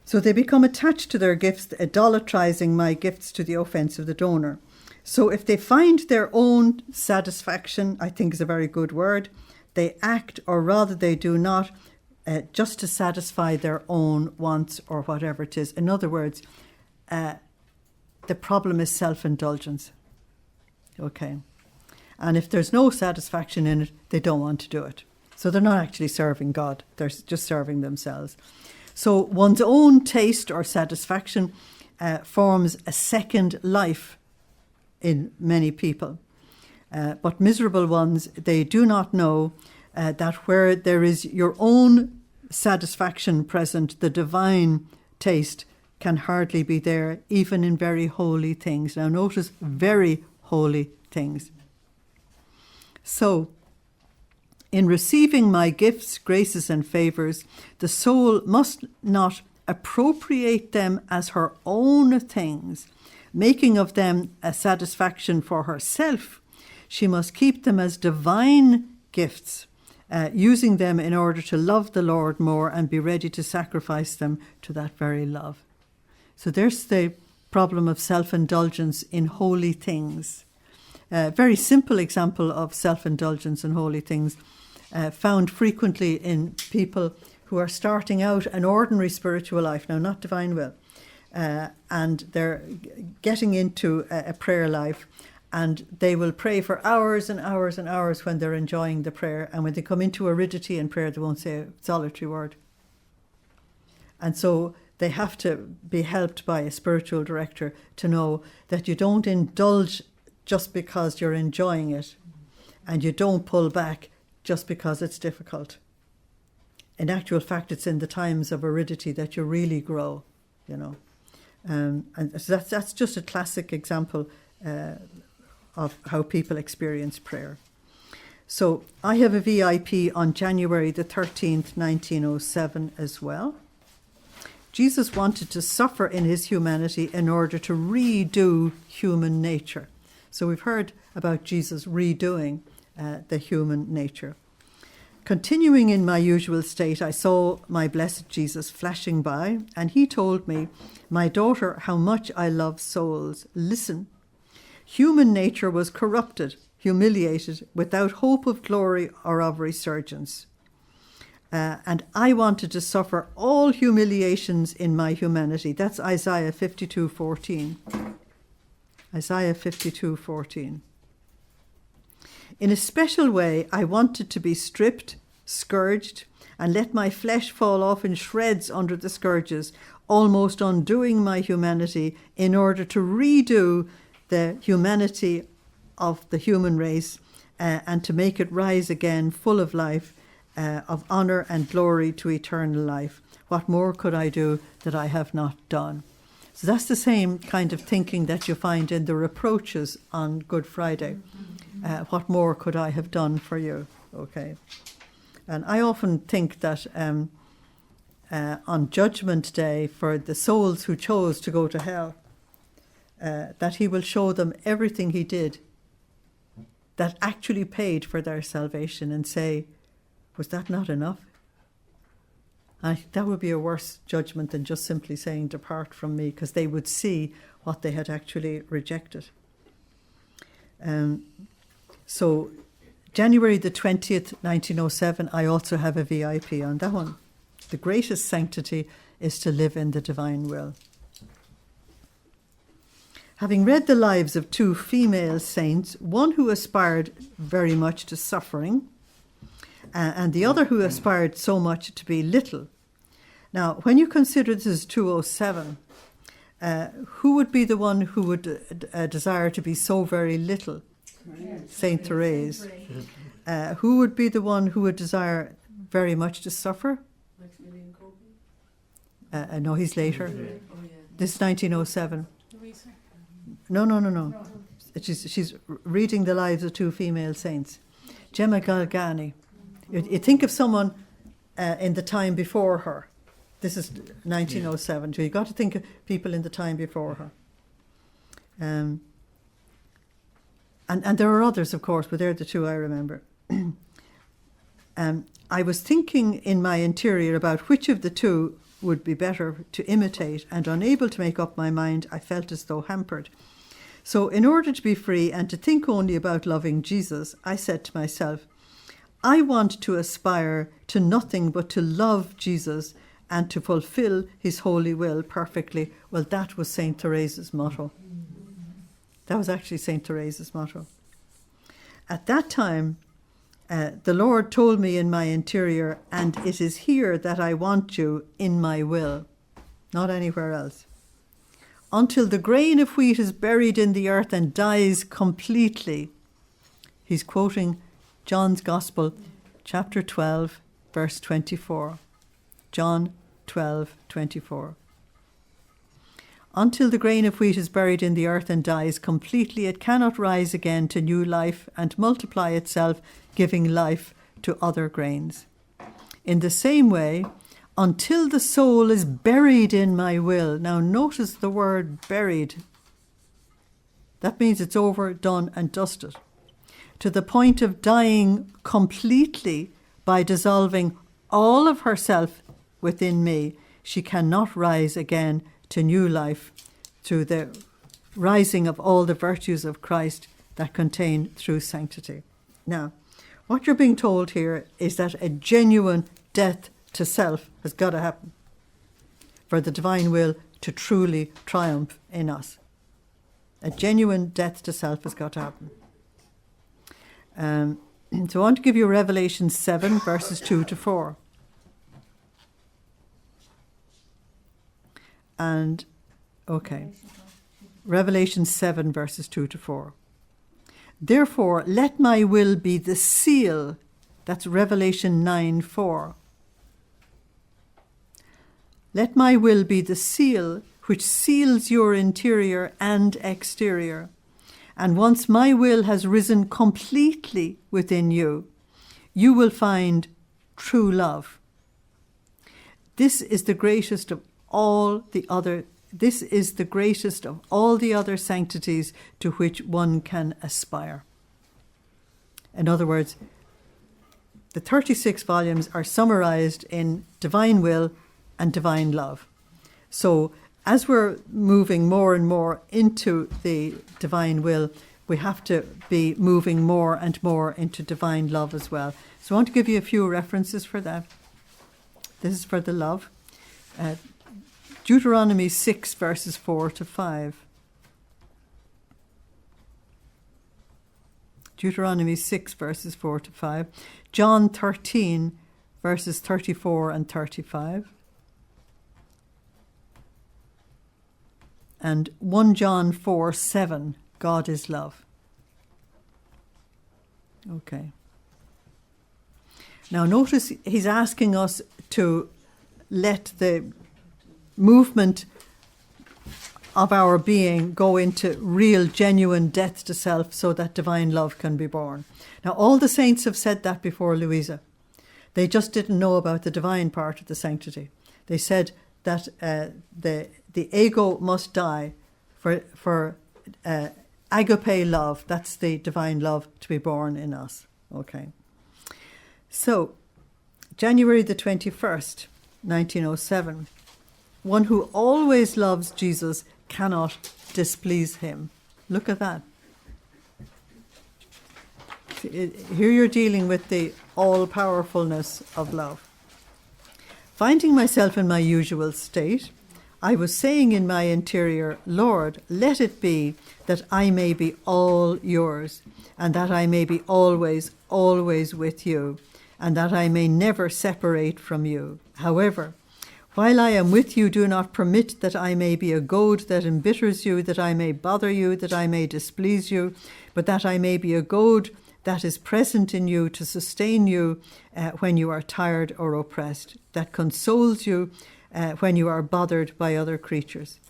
So they become attached to their gifts, idolatrizing my gifts to the offense of the donor. So if they find their own satisfaction, I think is a very good word, they act, or rather they do not, just to satisfy their own wants or whatever it is. In other words, the problem is self-indulgence. Okay. And if there's no satisfaction in it, they don't want to do it. So they're not actually serving God. They're just serving themselves. So one's own taste or satisfaction forms a second life in many people. But miserable ones, they do not know that where there is your own satisfaction present, the divine taste can hardly be there, even in very holy things. Now notice, very holy things. So, in receiving my gifts, graces and favours, the soul must not appropriate them as her own things, making of them a satisfaction for herself. She must keep them as divine gifts, using them in order to love the Lord more and be ready to sacrifice them to that very love. So there's the problem of self-indulgence in holy things. Very simple example of self-indulgence in holy things, found frequently in people who are starting out an ordinary spiritual life, now not divine will, and they're getting into a prayer life, and they will pray for hours and hours and hours when they're enjoying the prayer, and when they come into aridity in prayer, they won't say a solitary word. And so they have to be helped by a spiritual director to know that you don't indulge just because you're enjoying it, and you don't pull back just because it's difficult. In actual fact, it's in the times of aridity that you really grow, and so that's just a classic example of how people experience prayer. So I have a VIP on January the 13th, 1907 as well. Jesus wanted to suffer in his humanity in order to redo human nature. So we've heard about Jesus redoing the human nature. Continuing in my usual state, I saw my blessed Jesus flashing by, and he told me, "My daughter, how much I love souls. Listen. Human nature was corrupted, humiliated, without hope of glory or of resurgence. And I wanted to suffer all humiliations in my humanity." That's Isaiah 52:14. Isaiah 52:14. "In a special way, I wanted to be stripped, scourged, and let my flesh fall off in shreds under the scourges, almost undoing my humanity in order to redo the humanity of the human race and to make it rise again full of life, of honour and glory to eternal life. What more could I do that I have not done?" So that's the same kind of thinking that you find in the reproaches on Good Friday. What more could I have done for you? Okay. And I often think that on Judgment Day, for the souls who chose to go to hell, that he will show them everything he did that actually paid for their salvation, and say, was that not enough? I think that would be a worse judgment than just simply saying, "Depart from me," because they would see what they had actually rejected. So January the 20th, 1907, I also have a VIP on that one. The greatest sanctity is to live in the divine will. Having read the lives of two female saints, one who aspired very much to suffering, and the other who aspired so much to be little. Now, when you consider this is 207, who would be the one who would desire to be so very little? Saint Therese. Who would be the one who would desire very much to suffer? No, he's later. This is 1907. Luisa. No. She's reading the lives of two female saints. Gemma Galgani. You think of someone in the time before her. This is 1907. So you've got to think of people in the time before her. And there are others, of course, but they're the two I remember. I was thinking in my interior about which of the two would be better to imitate, and unable to make up my mind, I felt as though hampered. So in order to be free and to think only about loving Jesus, I said to myself, I want to aspire to nothing but to love Jesus and to fulfill his holy will perfectly. Well, that was St. Therese's motto. That was actually St. Therese's motto. At that time, the Lord told me in my interior, and it is here that I want you in my will, not anywhere else. Until the grain of wheat is buried in the earth and dies completely. He's quoting John's Gospel, chapter 12, verse 24. John 12:24. Until the grain of wheat is buried in the earth and dies completely, it cannot rise again to new life and multiply itself, giving life to other grains. In the same way, until the soul is buried in my will. Now notice the word buried. That means it's over, done and dusted. To the point of dying completely by dissolving all of herself within me, she cannot rise again to new life through the rising of all the virtues of Christ that contain true sanctity. Now, what you're being told here is that a genuine death to self has got to happen for the divine will to truly triumph in us. A genuine death to self has got to happen. So I want to give you Revelation 7, verses 2 to 4. And, okay, Revelation 7, verses 2 to 4. Therefore, let my will be the seal. That's Revelation 9, 4. Let my will be the seal which seals your interior and exterior. And once my will has risen completely within you, you will find true love. This is the greatest of all the other sanctities to which one can aspire. In other words, the 36 volumes are summarized in divine will and divine love. So as we're moving more and more into the divine will, we have to be moving more and more into divine love as well. So I want to give you a few references for that. This is for the love. Deuteronomy 6, verses 4 to 5. Deuteronomy 6, verses 4 to 5. John 13, verses 34 and 35. And 1 John 4, 7, God is love. Okay. Now notice he's asking us to let the movement of our being go into real, genuine death to self so that divine love can be born. Now, all the saints have said that before Luisa. They just didn't know about the divine part of the sanctity. They said that the ego must die for agape love, that's the divine love, to be born in us. Okay. So, January the 21st, 1907, one who always loves Jesus cannot displease him. Look at that. Here you're dealing with the all-powerfulness of love. Finding myself in my usual state, I was saying in my interior, Lord, let it be that I may be all yours, and that I may be always, always with you, and that I may never separate from you. However, while I am with you, do not permit that I may be a goad that embitters you, that I may bother you, that I may displease you, but that I may be a goad that is present in you to sustain you when you are tired or oppressed, that consoles you when you are bothered by other creatures.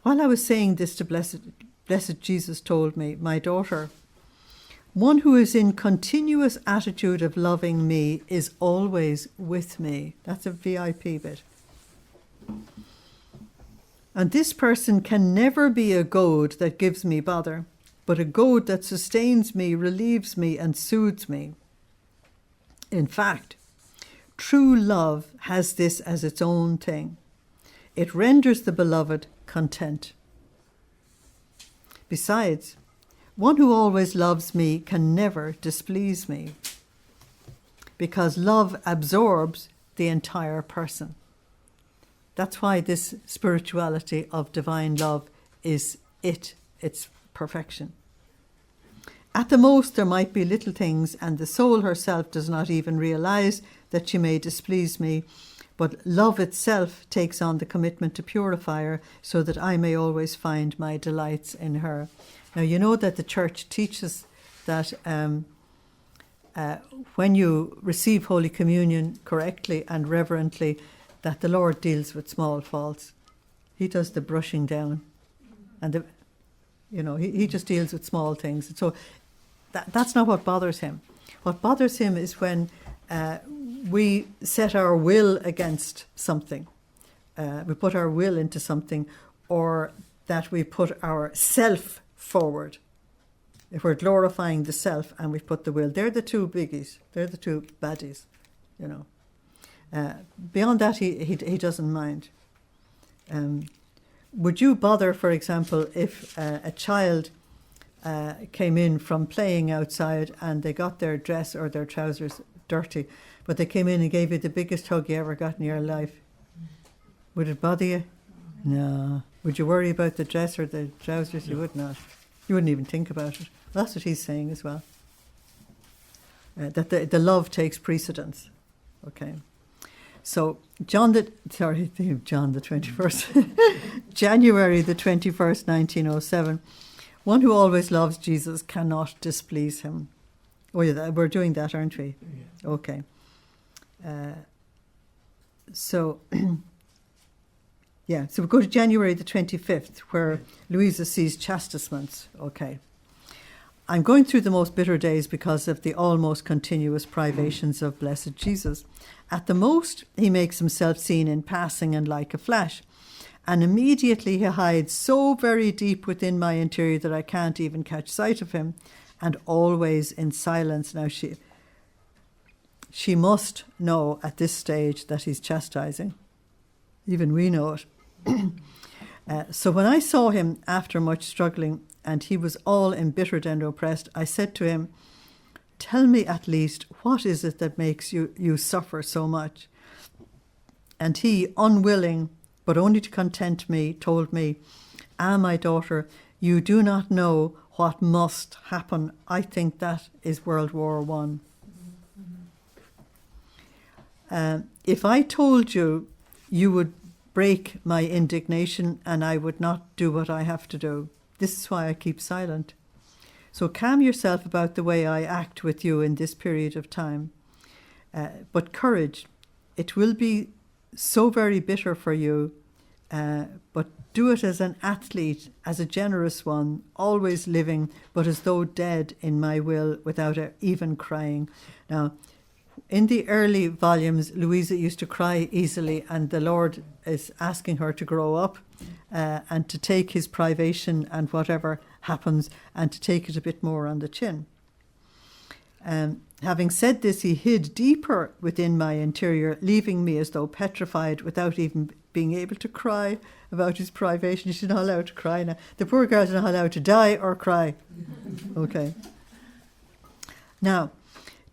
While I was saying this to Blessed Jesus told me, my daughter, one who is in continuous attitude of loving me is always with me. That's a VIP bit. And this person can never be a goad that gives me bother, but a goad that sustains me, relieves me, and soothes me. In fact, true love has this as its own thing. It renders the beloved content. Besides, one who always loves me can never displease me, because love absorbs the entire person. That's why this spirituality of divine love is its perfection. At the most, there might be little things, and the soul herself does not even realize that she may displease me, but love itself takes on the commitment to purify her so that I may always find my delights in her. Now, you know that the church teaches that when you receive Holy Communion correctly and reverently, that the Lord deals with small faults. He does the brushing down, and he just deals with small things. And so that's not what bothers him. What bothers him is when we set our will against something. We put our will into something, or that we put our self forward. If we're glorifying the self and we put the will, they're the two biggies. They're the two baddies, Beyond that, he doesn't mind. Would you bother, for example, if a child came in from playing outside and they got their dress or their trousers dirty, but they came in and gave you the biggest hug you ever got in your life? Would it bother you? No. Would you worry about the dress or the trousers? You would not. You wouldn't even think about it. That's what he's saying as well. That the love takes precedence. Okay. So January the 21st, 1907, one who always loves Jesus cannot displease him. Oh yeah, we're doing that, aren't we? Yeah. Okay. So we go to January the 25th, where Luisa sees chastisements. Okay. I'm going through the most bitter days because of the almost continuous privations of Blessed Jesus. At the most, he makes himself seen in passing and like a flash. And immediately he hides so very deep within my interior that I can't even catch sight of him. And always in silence. Now she must know at this stage that he's chastising. Even we know it. So when I saw him after much struggling, and he was all embittered and oppressed, I said to him, tell me at least, what is it that makes you suffer so much? And he, unwilling, but only to content me, told me, my daughter, you do not know what must happen. I think that is World War I. If I told you, you would break my indignation and I would not do what I have to do. This is why I keep silent. So calm yourself about the way I act with you in this period of time. But courage, it will be so very bitter for you, but do it as an athlete, as a generous one, always living, but as though dead in my will without even crying. Now, in the early volumes, Luisa used to cry easily, and the Lord is asking her to grow up and to take his privation and whatever happens and to take it a bit more on the chin. Having said this, he hid deeper within my interior, leaving me as though petrified without even being able to cry about his privation. She's not allowed to cry now. The poor girl's not allowed to die or cry. Okay. Now,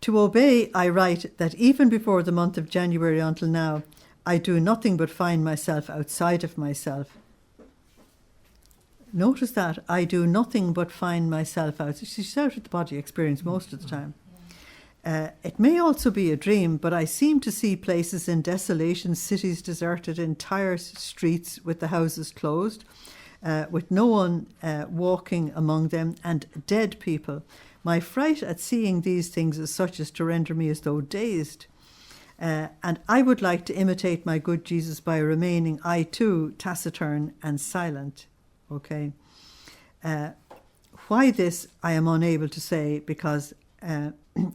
to obey, I write that even before the month of January until now, I do nothing but find myself outside of myself. Notice that. I do nothing but find myself out. She's out of the body experience most of the time. It may also be a dream, but I seem to see places in desolation, cities deserted, entire streets with the houses closed, with no one walking among them, and dead people. My fright at seeing these things is such as to render me as though dazed. And I would like to imitate my good Jesus by remaining, I too, taciturn and silent. Okay. Why this I am unable to say, because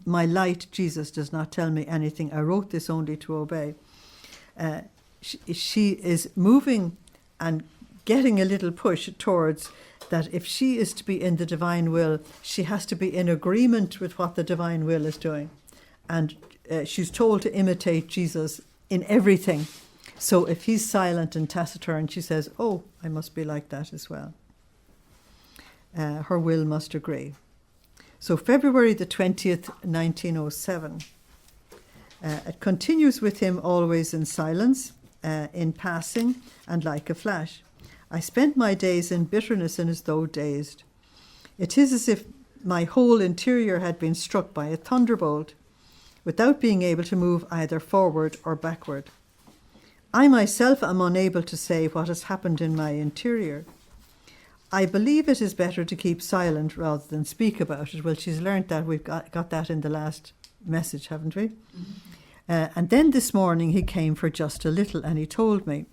my light Jesus does not tell me anything. I wrote this only to obey. She is moving and getting a little push towards that if she is to be in the divine will, she has to be in agreement with what the divine will is doing. And she's told to imitate Jesus in everything. So if he's silent and taciturn, she says, oh, I must be like that as well. Her will must agree. So February the 20th, 1907. It continues with him always in silence, in passing, and like a flash. I spent my days in bitterness and as though dazed. It is as if my whole interior had been struck by a thunderbolt, without being able to move either forward or backward. I myself am unable to say what has happened in my interior. I believe it is better to keep silent rather than speak about it. Well, she's learnt that. We've got that in the last message, haven't we? Mm-hmm. And then this morning he came for just a little, and he told me,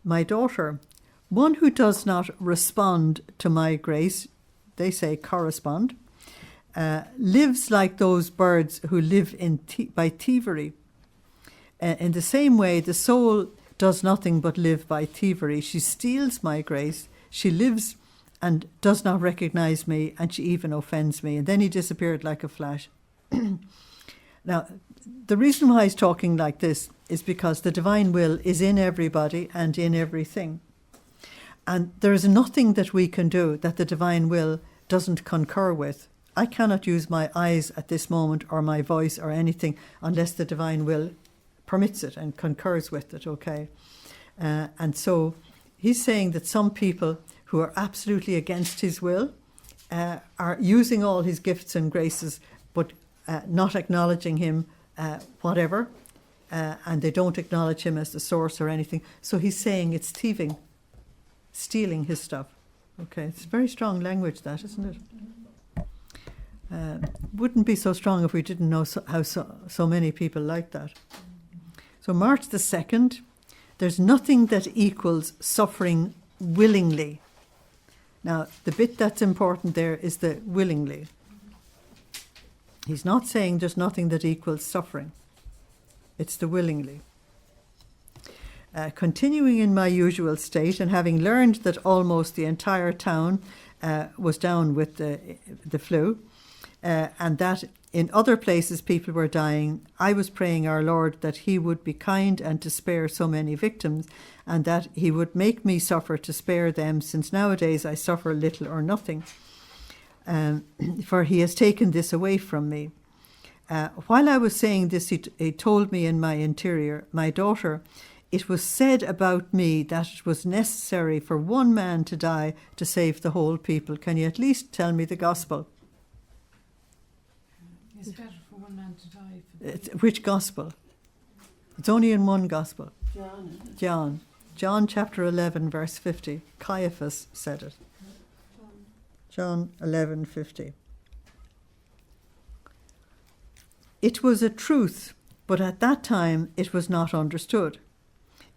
my daughter, one who does not respond to my grace, they say correspond, lives like those birds who live by thievery. In the same way, the soul does nothing but live by thievery. She steals my grace. She lives and does not recognize me, and she even offends me. And then he disappeared like a flash. Now, the reason why he's talking like this is because the divine will is in everybody and in everything. And there is nothing that we can do that the divine will doesn't concur with. I cannot use my eyes at this moment or my voice or anything unless the divine will permits it and concurs with it, okay? And so he's saying that some people who are absolutely against his will are using all his gifts and graces, but not acknowledging him whatever, and they don't acknowledge him as the source or anything. So he's saying it's thieving, stealing his stuff. Okay, it's very strong language, that, isn't it? Wouldn't be so strong if we didn't know how so many people like that. So March the 2nd, there's nothing that equals suffering willingly. Now, the bit that's important there is the willingly. He's not saying there's nothing that equals suffering. It's the willingly. Continuing in my usual state and having learned that almost the entire town was down with the flu, and that in other places people were dying, I was praying our Lord that he would be kind and to spare so many victims, and that he would make me suffer to spare them, since nowadays I suffer little or nothing, for he has taken this away from me. While I was saying this, he told me in my interior, my daughter, it was said about me that it was necessary for one man to die to save the whole people. Can you at least tell me the gospel? It's better for one man to die. Which gospel? It's only in one gospel. John. John chapter 11, verse 50. Caiaphas said it. John 11:50. It was a truth, but at that time it was not understood.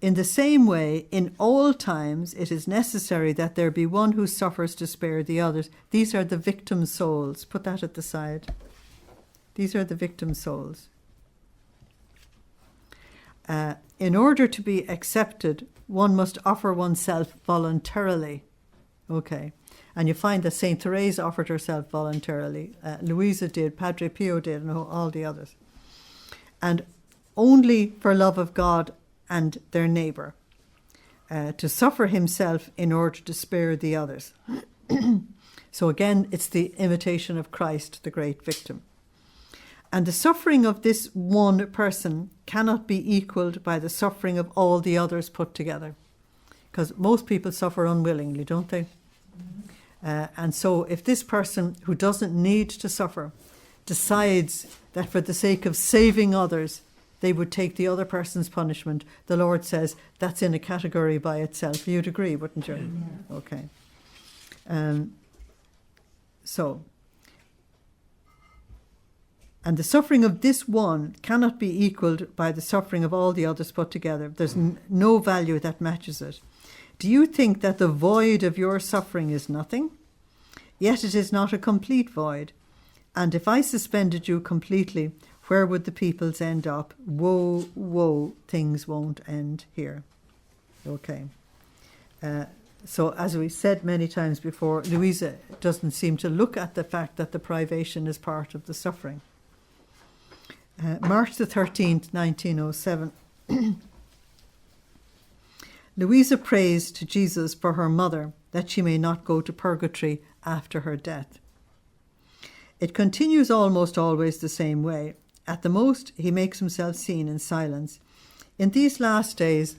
In the same way, in all times, it is necessary that there be one who suffers to spare the others. These are the victim souls. Put that at the side. These are the victim souls. In order to be accepted, one must offer oneself voluntarily. Okay. And you find that St. Therese offered herself voluntarily. Luisa did, Padre Pio did, and all the others. And only for love of God and their neighbour, to suffer himself in order to spare the others. So again, it's the imitation of Christ, the great victim. And the suffering of this one person cannot be equalled by the suffering of all the others put together. Because most people suffer unwillingly, don't they? And so if this person who doesn't need to suffer decides that for the sake of saving others, they would take the other person's punishment, the Lord says that's in a category by itself. You'd agree, wouldn't you? Yeah. Okay. And the suffering of this one cannot be equalled by the suffering of all the others put together. There's no value that matches it. Do you think that the void of your suffering is nothing? Yet it is not a complete void. And if I suspended you completely, where would the peoples end up? Woe, woe, things won't end here. Okay. So as we said many times before, Luisa doesn't seem to look at the fact that the privation is part of the suffering. March the 13th, 1907. Luisa prays to Jesus for her mother that she may not go to purgatory after her death. It continues almost always the same way. At the most, he makes himself seen in silence. In these last days,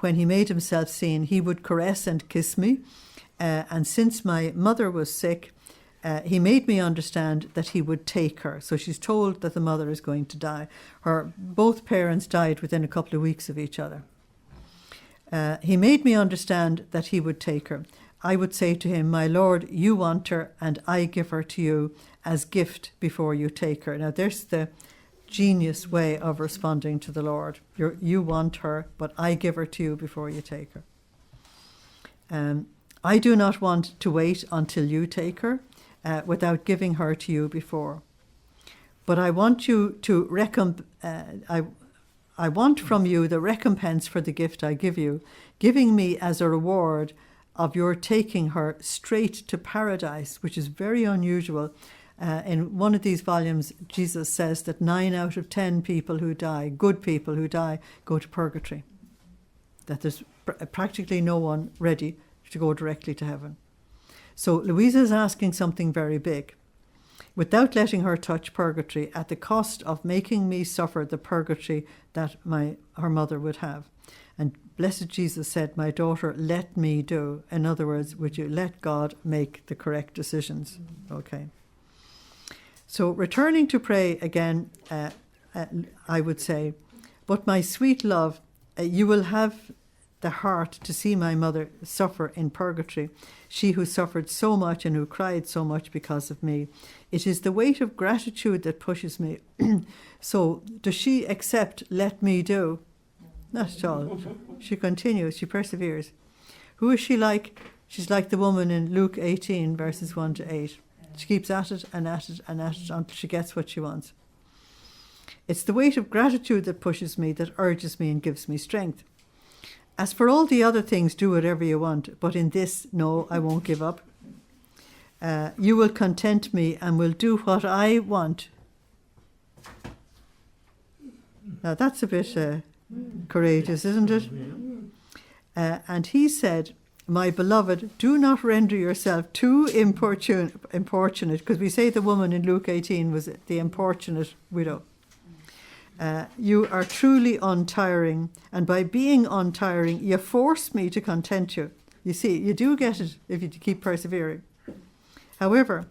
when he made himself seen, he would caress and kiss me. And since my mother was sick, he made me understand that he would take her. So she's told that the mother is going to die. Both parents died within a couple of weeks of each other. He made me understand that he would take her. I would say to him, my Lord, you want her, and I give her to you as gift before you take her. Now, there's the genius way of responding to the Lord. You want her, but I give her to you before you take her. I do not want to wait until you take her without giving her to you before. But I want you to I want from you the recompense for the gift I give you, giving me as a reward of your taking her straight to paradise, which is very unusual. In one of these volumes, Jesus says that 9 out of 10 people who die, good people who die, go to purgatory. That there's practically no one ready to go directly to heaven. So Luisa is asking something very big, without letting her touch purgatory, at the cost of making me suffer the purgatory that her mother would have. And blessed Jesus said, my daughter, let me do. In other words, would you let God make the correct decisions? Okay. So returning to pray again, I would say, but my sweet love, you will have the heart to see my mother suffer in purgatory, she who suffered so much and who cried so much because of me. It is the weight of gratitude that pushes me. So does she accept, let me do? Not at all. She continues, she perseveres. Who is she like? She's like the woman in Luke 18, verses 1 to 8. She keeps at it and at it and at it until she gets what she wants. It's the weight of gratitude that pushes me, that urges me and gives me strength. As for all the other things, do whatever you want, but in this, no, I won't give up. You will content me and will do what I want. Now that's a bit courageous, isn't it? And he said, my beloved, do not render yourself too importunate, because we say the woman in Luke 18 was the importunate widow. You are truly untiring, and by being untiring, you force me to content you. You see, you do get it if you keep persevering. However,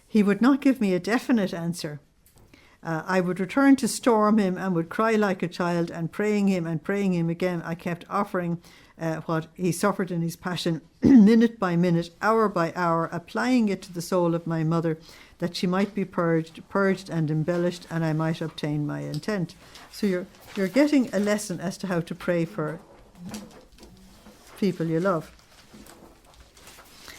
he would not give me a definite answer. I would return to storm him and would cry like a child, and praying him again. I kept offering what he suffered in his passion, minute by minute, hour by hour, applying it to the soul of my mother, that she might be purged and embellished, and I might obtain my intent. So you're getting a lesson as to how to pray for people you love.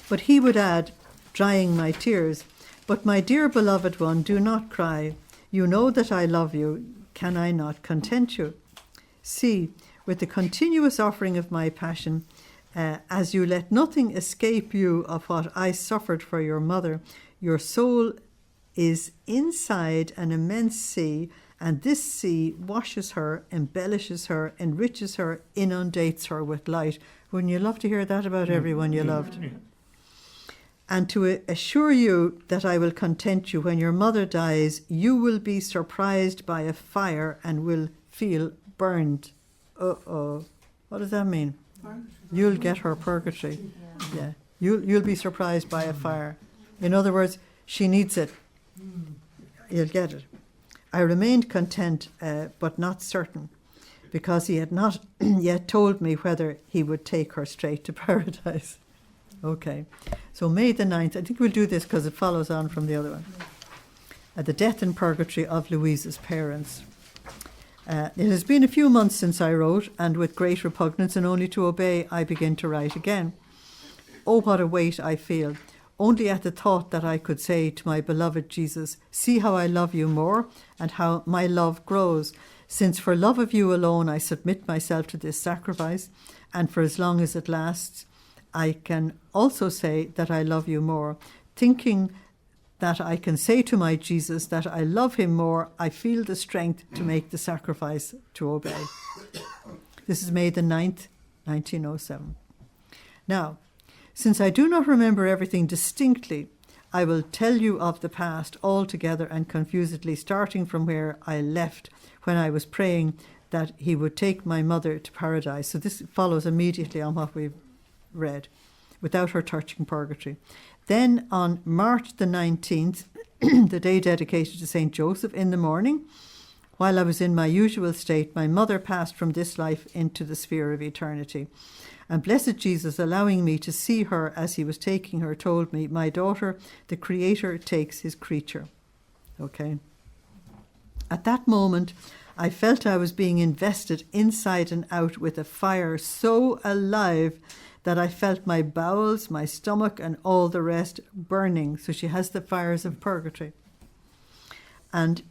But he would add, drying my tears, but my dear beloved one, do not cry. You know that I love you. Can I not content you? See, with the continuous offering of my passion, as you let nothing escape you of what I suffered for your mother, your soul is inside an immense sea, and this sea washes her, embellishes her, enriches her, inundates her with light. Wouldn't you love to hear that about everyone you loved? And to assure you that I will content you when your mother dies, you will be surprised by a fire and will feel burned. Uh-oh. What does that mean? You'll get her purgatory. Yeah. You'll be surprised by a fire. In other words, she needs it. You'll get it. I remained content, but not certain, because he had not yet told me whether he would take her straight to paradise. Okay. So May the 9th, I think we'll do this because it follows on from the other one. The death in purgatory of Louisa's parents. It has been a few months since I wrote, and with great repugnance and only to obey, I begin to write again. Oh, what a weight I feel, only at the thought that I could say to my beloved Jesus, see how I love you more, and how my love grows, since for love of you alone I submit myself to this sacrifice, and for as long as it lasts, I can also say that I love you more. Thinking that I can say to my Jesus that I love him more, I feel the strength to make the sacrifice to obey. This is May the 9th, 1907. Now, since I do not remember everything distinctly, I will tell you of the past altogether and confusedly, starting from where I left when I was praying that he would take my mother to paradise. So this follows immediately on what we've read, without her touching purgatory. Then on March the 19th, the day dedicated to St. Joseph, in the morning, while I was in my usual state, my mother passed from this life into the sphere of eternity. And blessed Jesus, allowing me to see her as he was taking her, told me, my daughter, the Creator takes his creature. Okay. At that moment, I felt I was being invested inside and out with a fire so alive that I felt my bowels, my stomach, and all the rest burning. So she has the fires of purgatory. And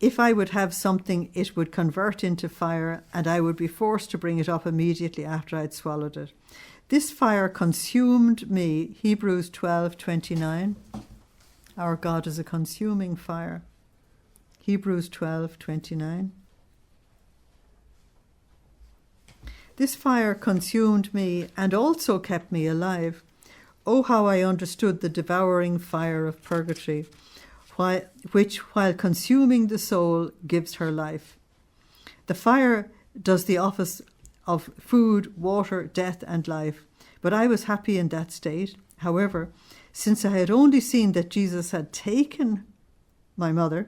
if I would have something, it would convert into fire, and I would be forced to bring it up immediately after I'd swallowed it. This fire consumed me, Hebrews 12:29. Our God is a consuming fire. Hebrews 12:29. This fire consumed me and also kept me alive. Oh, how I understood the devouring fire of purgatory, which, while consuming the soul, gives her life. The fire does the office of food, water, death, and life, but I was happy in that state. However, since I had only seen that Jesus had taken my mother,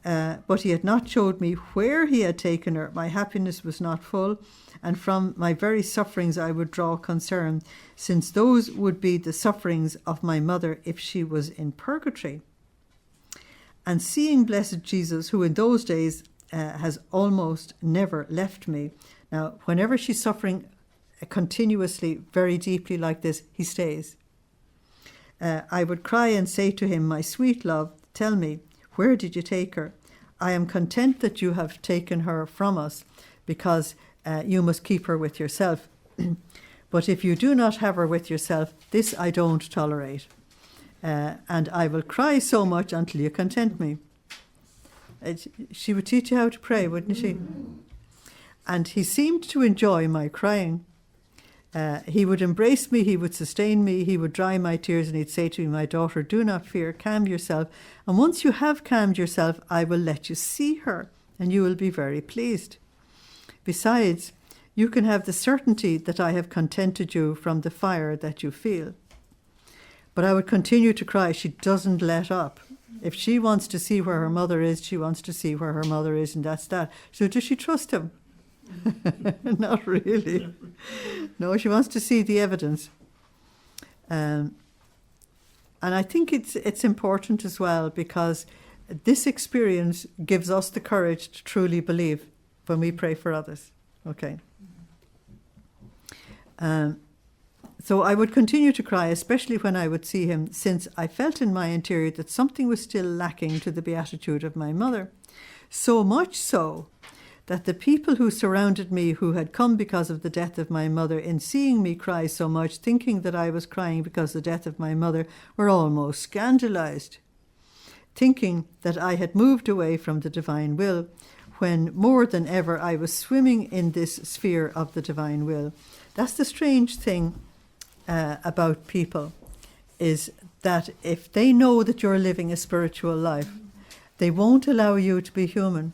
but he had not showed me where he had taken her, my happiness was not full, and from my very sufferings I would draw concern, since those would be the sufferings of my mother if she was in purgatory. And seeing blessed Jesus, who in those days has almost never left me. Now, whenever she's suffering continuously, very deeply like this, he stays. I would cry and say to him, my sweet love, tell me, where did you take her? I am content that you have taken her from us, because you must keep her with yourself. But if you do not have her with yourself, this I don't tolerate. And I will cry so much until you content me. She would teach you how to pray, wouldn't she? And he seemed to enjoy my crying. He would embrace me, he would sustain me, he would dry my tears, and he'd say to me, my daughter, do not fear, calm yourself. And once you have calmed yourself, I will let you see her, and you will be very pleased. Besides, you can have the certainty that I have contented you from the fire that you feel. But I would continue to cry. She doesn't let up. If she wants to see where her mother is, she wants to see where her mother is, and that's that. So does she trust him? Not really. No, she wants to see the evidence. And I think it's important as well, because this experience gives us the courage to truly believe when we pray for others. Okay. So I would continue to cry, especially when I would see him, since I felt in my interior that something was still lacking to the beatitude of my mother. So much so that the people who surrounded me, who had come because of the death of my mother, in seeing me cry so much, thinking that I was crying because of the death of my mother, were almost scandalized, thinking that I had moved away from the divine will, when more than ever I was swimming in this sphere of the divine will. That's the strange thing about people. is that if they know that you're living a spiritual life, they won't allow you to be human.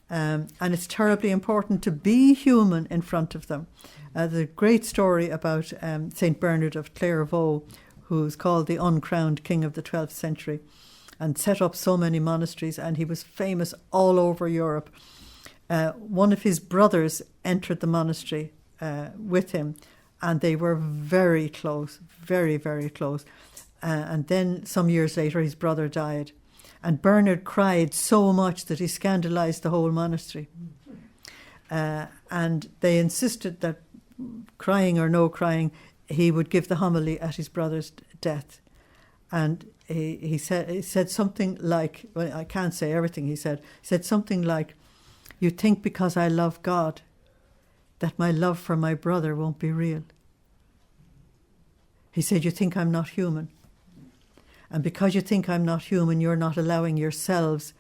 And it's terribly important to be human in front of them. The great story about St. Bernard of Clairvaux, who's called the uncrowned king of the 12th century, and set up so many monasteries, and he was famous all over Europe. One of his brothers entered the monastery with him, and they were very close, very, very close. And then some years later, his brother died. And Bernard cried so much that he scandalized the whole monastery. And they insisted that, crying or no crying, he would give the homily at his brother's death. And he said something like, well, I can't say everything he said something like, "You think because I love God that my love for my brother won't be real." He said, "You think I'm not human. And because you think I'm not human, you're not allowing yourselves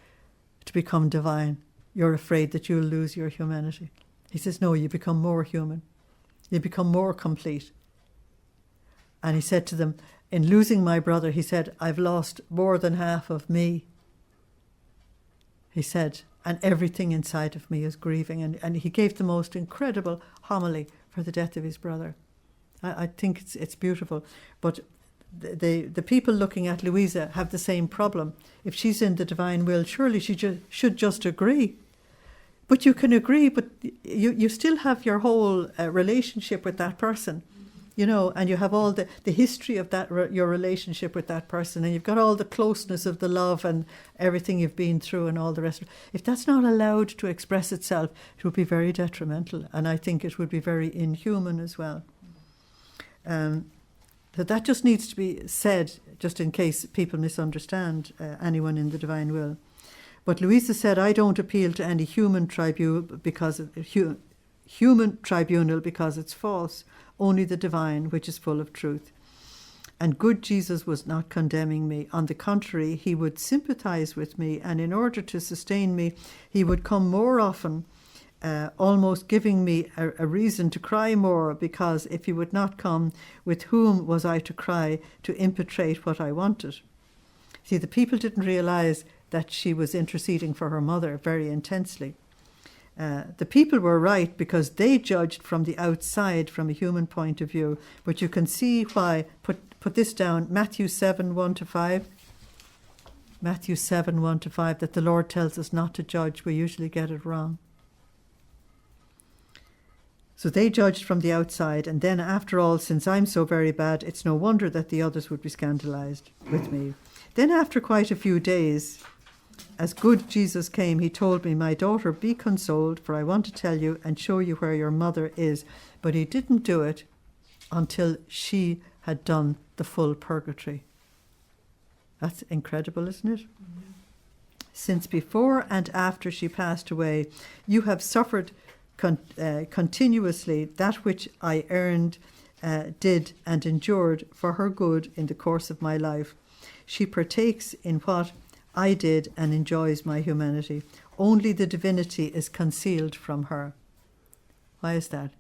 to become divine. You're afraid that you'll lose your humanity." He says, "No, you become more human. You become more complete." And he said to them, "In losing my brother," he said, "I've lost more than half of me." He said, "And everything inside of me is grieving." And he gave the most incredible homily for the death of his brother. I think it's beautiful. But the people looking at Luisa have the same problem. If she's in the divine will, surely she should just agree. But you can agree, but you still have your whole relationship with that person, you know, and you have all the history of that your relationship with that person, and you've got all the closeness of the love and everything you've been through and all the rest of it. If that's not allowed to express itself, it would be very detrimental, and I think it would be very inhuman as well. So that just needs to be said, just in case people misunderstand anyone in the divine will. But Luisa said, "I don't appeal to any human tribunal because it's false, only the divine, which is full of truth." And good Jesus was not condemning me. On the contrary, he would sympathize with me, and in order to sustain me, he would come more often, almost giving me a reason to cry more, because if he would not come, with whom was I to cry to impetrate what I wanted? See, the people didn't realize that she was interceding for her mother very intensely. The people were right because they judged from the outside, from a human point of view. But you can see why. Put this down, Matthew 7, 1-5. Matthew 7, 1-5, that the Lord tells us not to judge. We usually get it wrong. So they judged from the outside, and then after all, since I'm so very bad, it's no wonder that the others would be scandalized with me. Then after quite a few days, as good Jesus came, he told me, "My daughter, be consoled, for I want to tell you and show you where your mother is." But he didn't do it until she had done the full purgatory. That's incredible, isn't it? Mm-hmm. "Since before and after she passed away, you have suffered continuously that which I earned, did and endured for her good in the course of my life. She partakes in what I did and enjoys my humanity. Only the divinity is concealed from her." Why is that?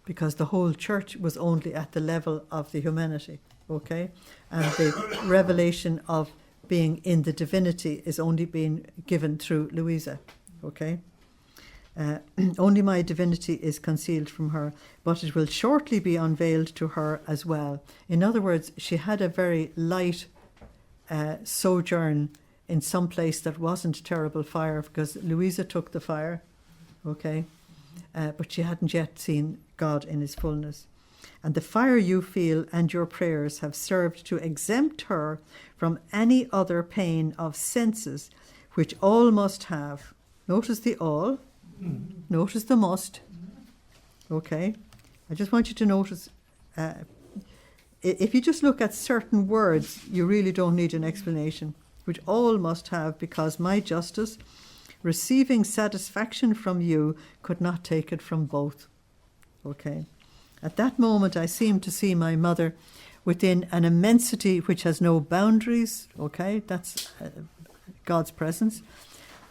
Because the whole church was only at the level of the humanity, okay? And the revelation of being in the divinity is only being given through Luisa, okay? Only my divinity is concealed from her, but it will shortly be unveiled to her as well. In other words, she had a very light sojourn in some place that wasn't terrible fire, because Luisa took the fire, okay? But she hadn't yet seen God in his fullness. And the fire you feel and your prayers have served to exempt her from any other pain of senses, which all must have. Notice the all, notice the must, okay? I just want you to notice, if you just look at certain words, you really don't need an explanation, which all must have, because my justice, receiving satisfaction from you, could not take it from both, okay? At that moment, I seemed to see my mother within an immensity which has no boundaries, okay? That's God's presence.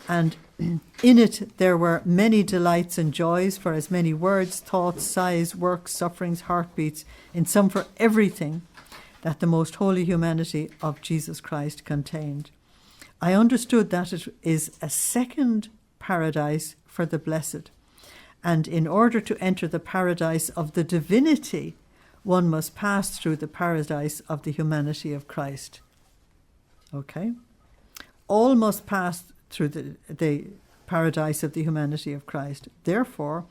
And in it there were many delights and joys, for as many words, thoughts, sighs, works, sufferings, heartbeats, in sum for everything that the most holy humanity of Jesus Christ contained. I understood that it is a second paradise for the blessed, and in order to enter the paradise of the divinity, one must pass through the paradise of the humanity of Christ. Okay? All must pass through the paradise of the humanity of Christ. Therefore,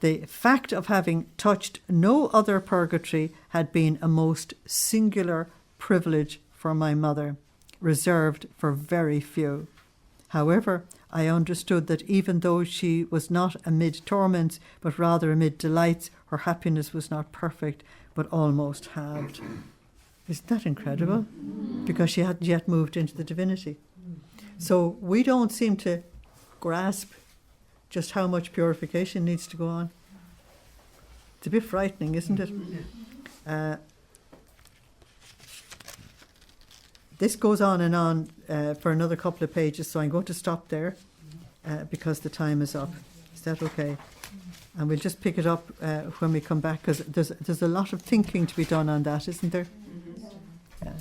the fact of having touched no other purgatory had been a most singular privilege for my mother, reserved for very few. However, I understood that even though she was not amid torments, but rather amid delights, her happiness was not perfect, but almost halved. Isn't that incredible? Because she hadn't yet moved into the divinity. So we don't seem to grasp just how much purification needs to go on. It's a bit frightening, isn't it? This goes on and on for another couple of pages, so I'm going to stop there because the time is up. Is that okay? And we'll just pick it up when we come back, because there's a lot of thinking to be done on that, isn't there? Yeah.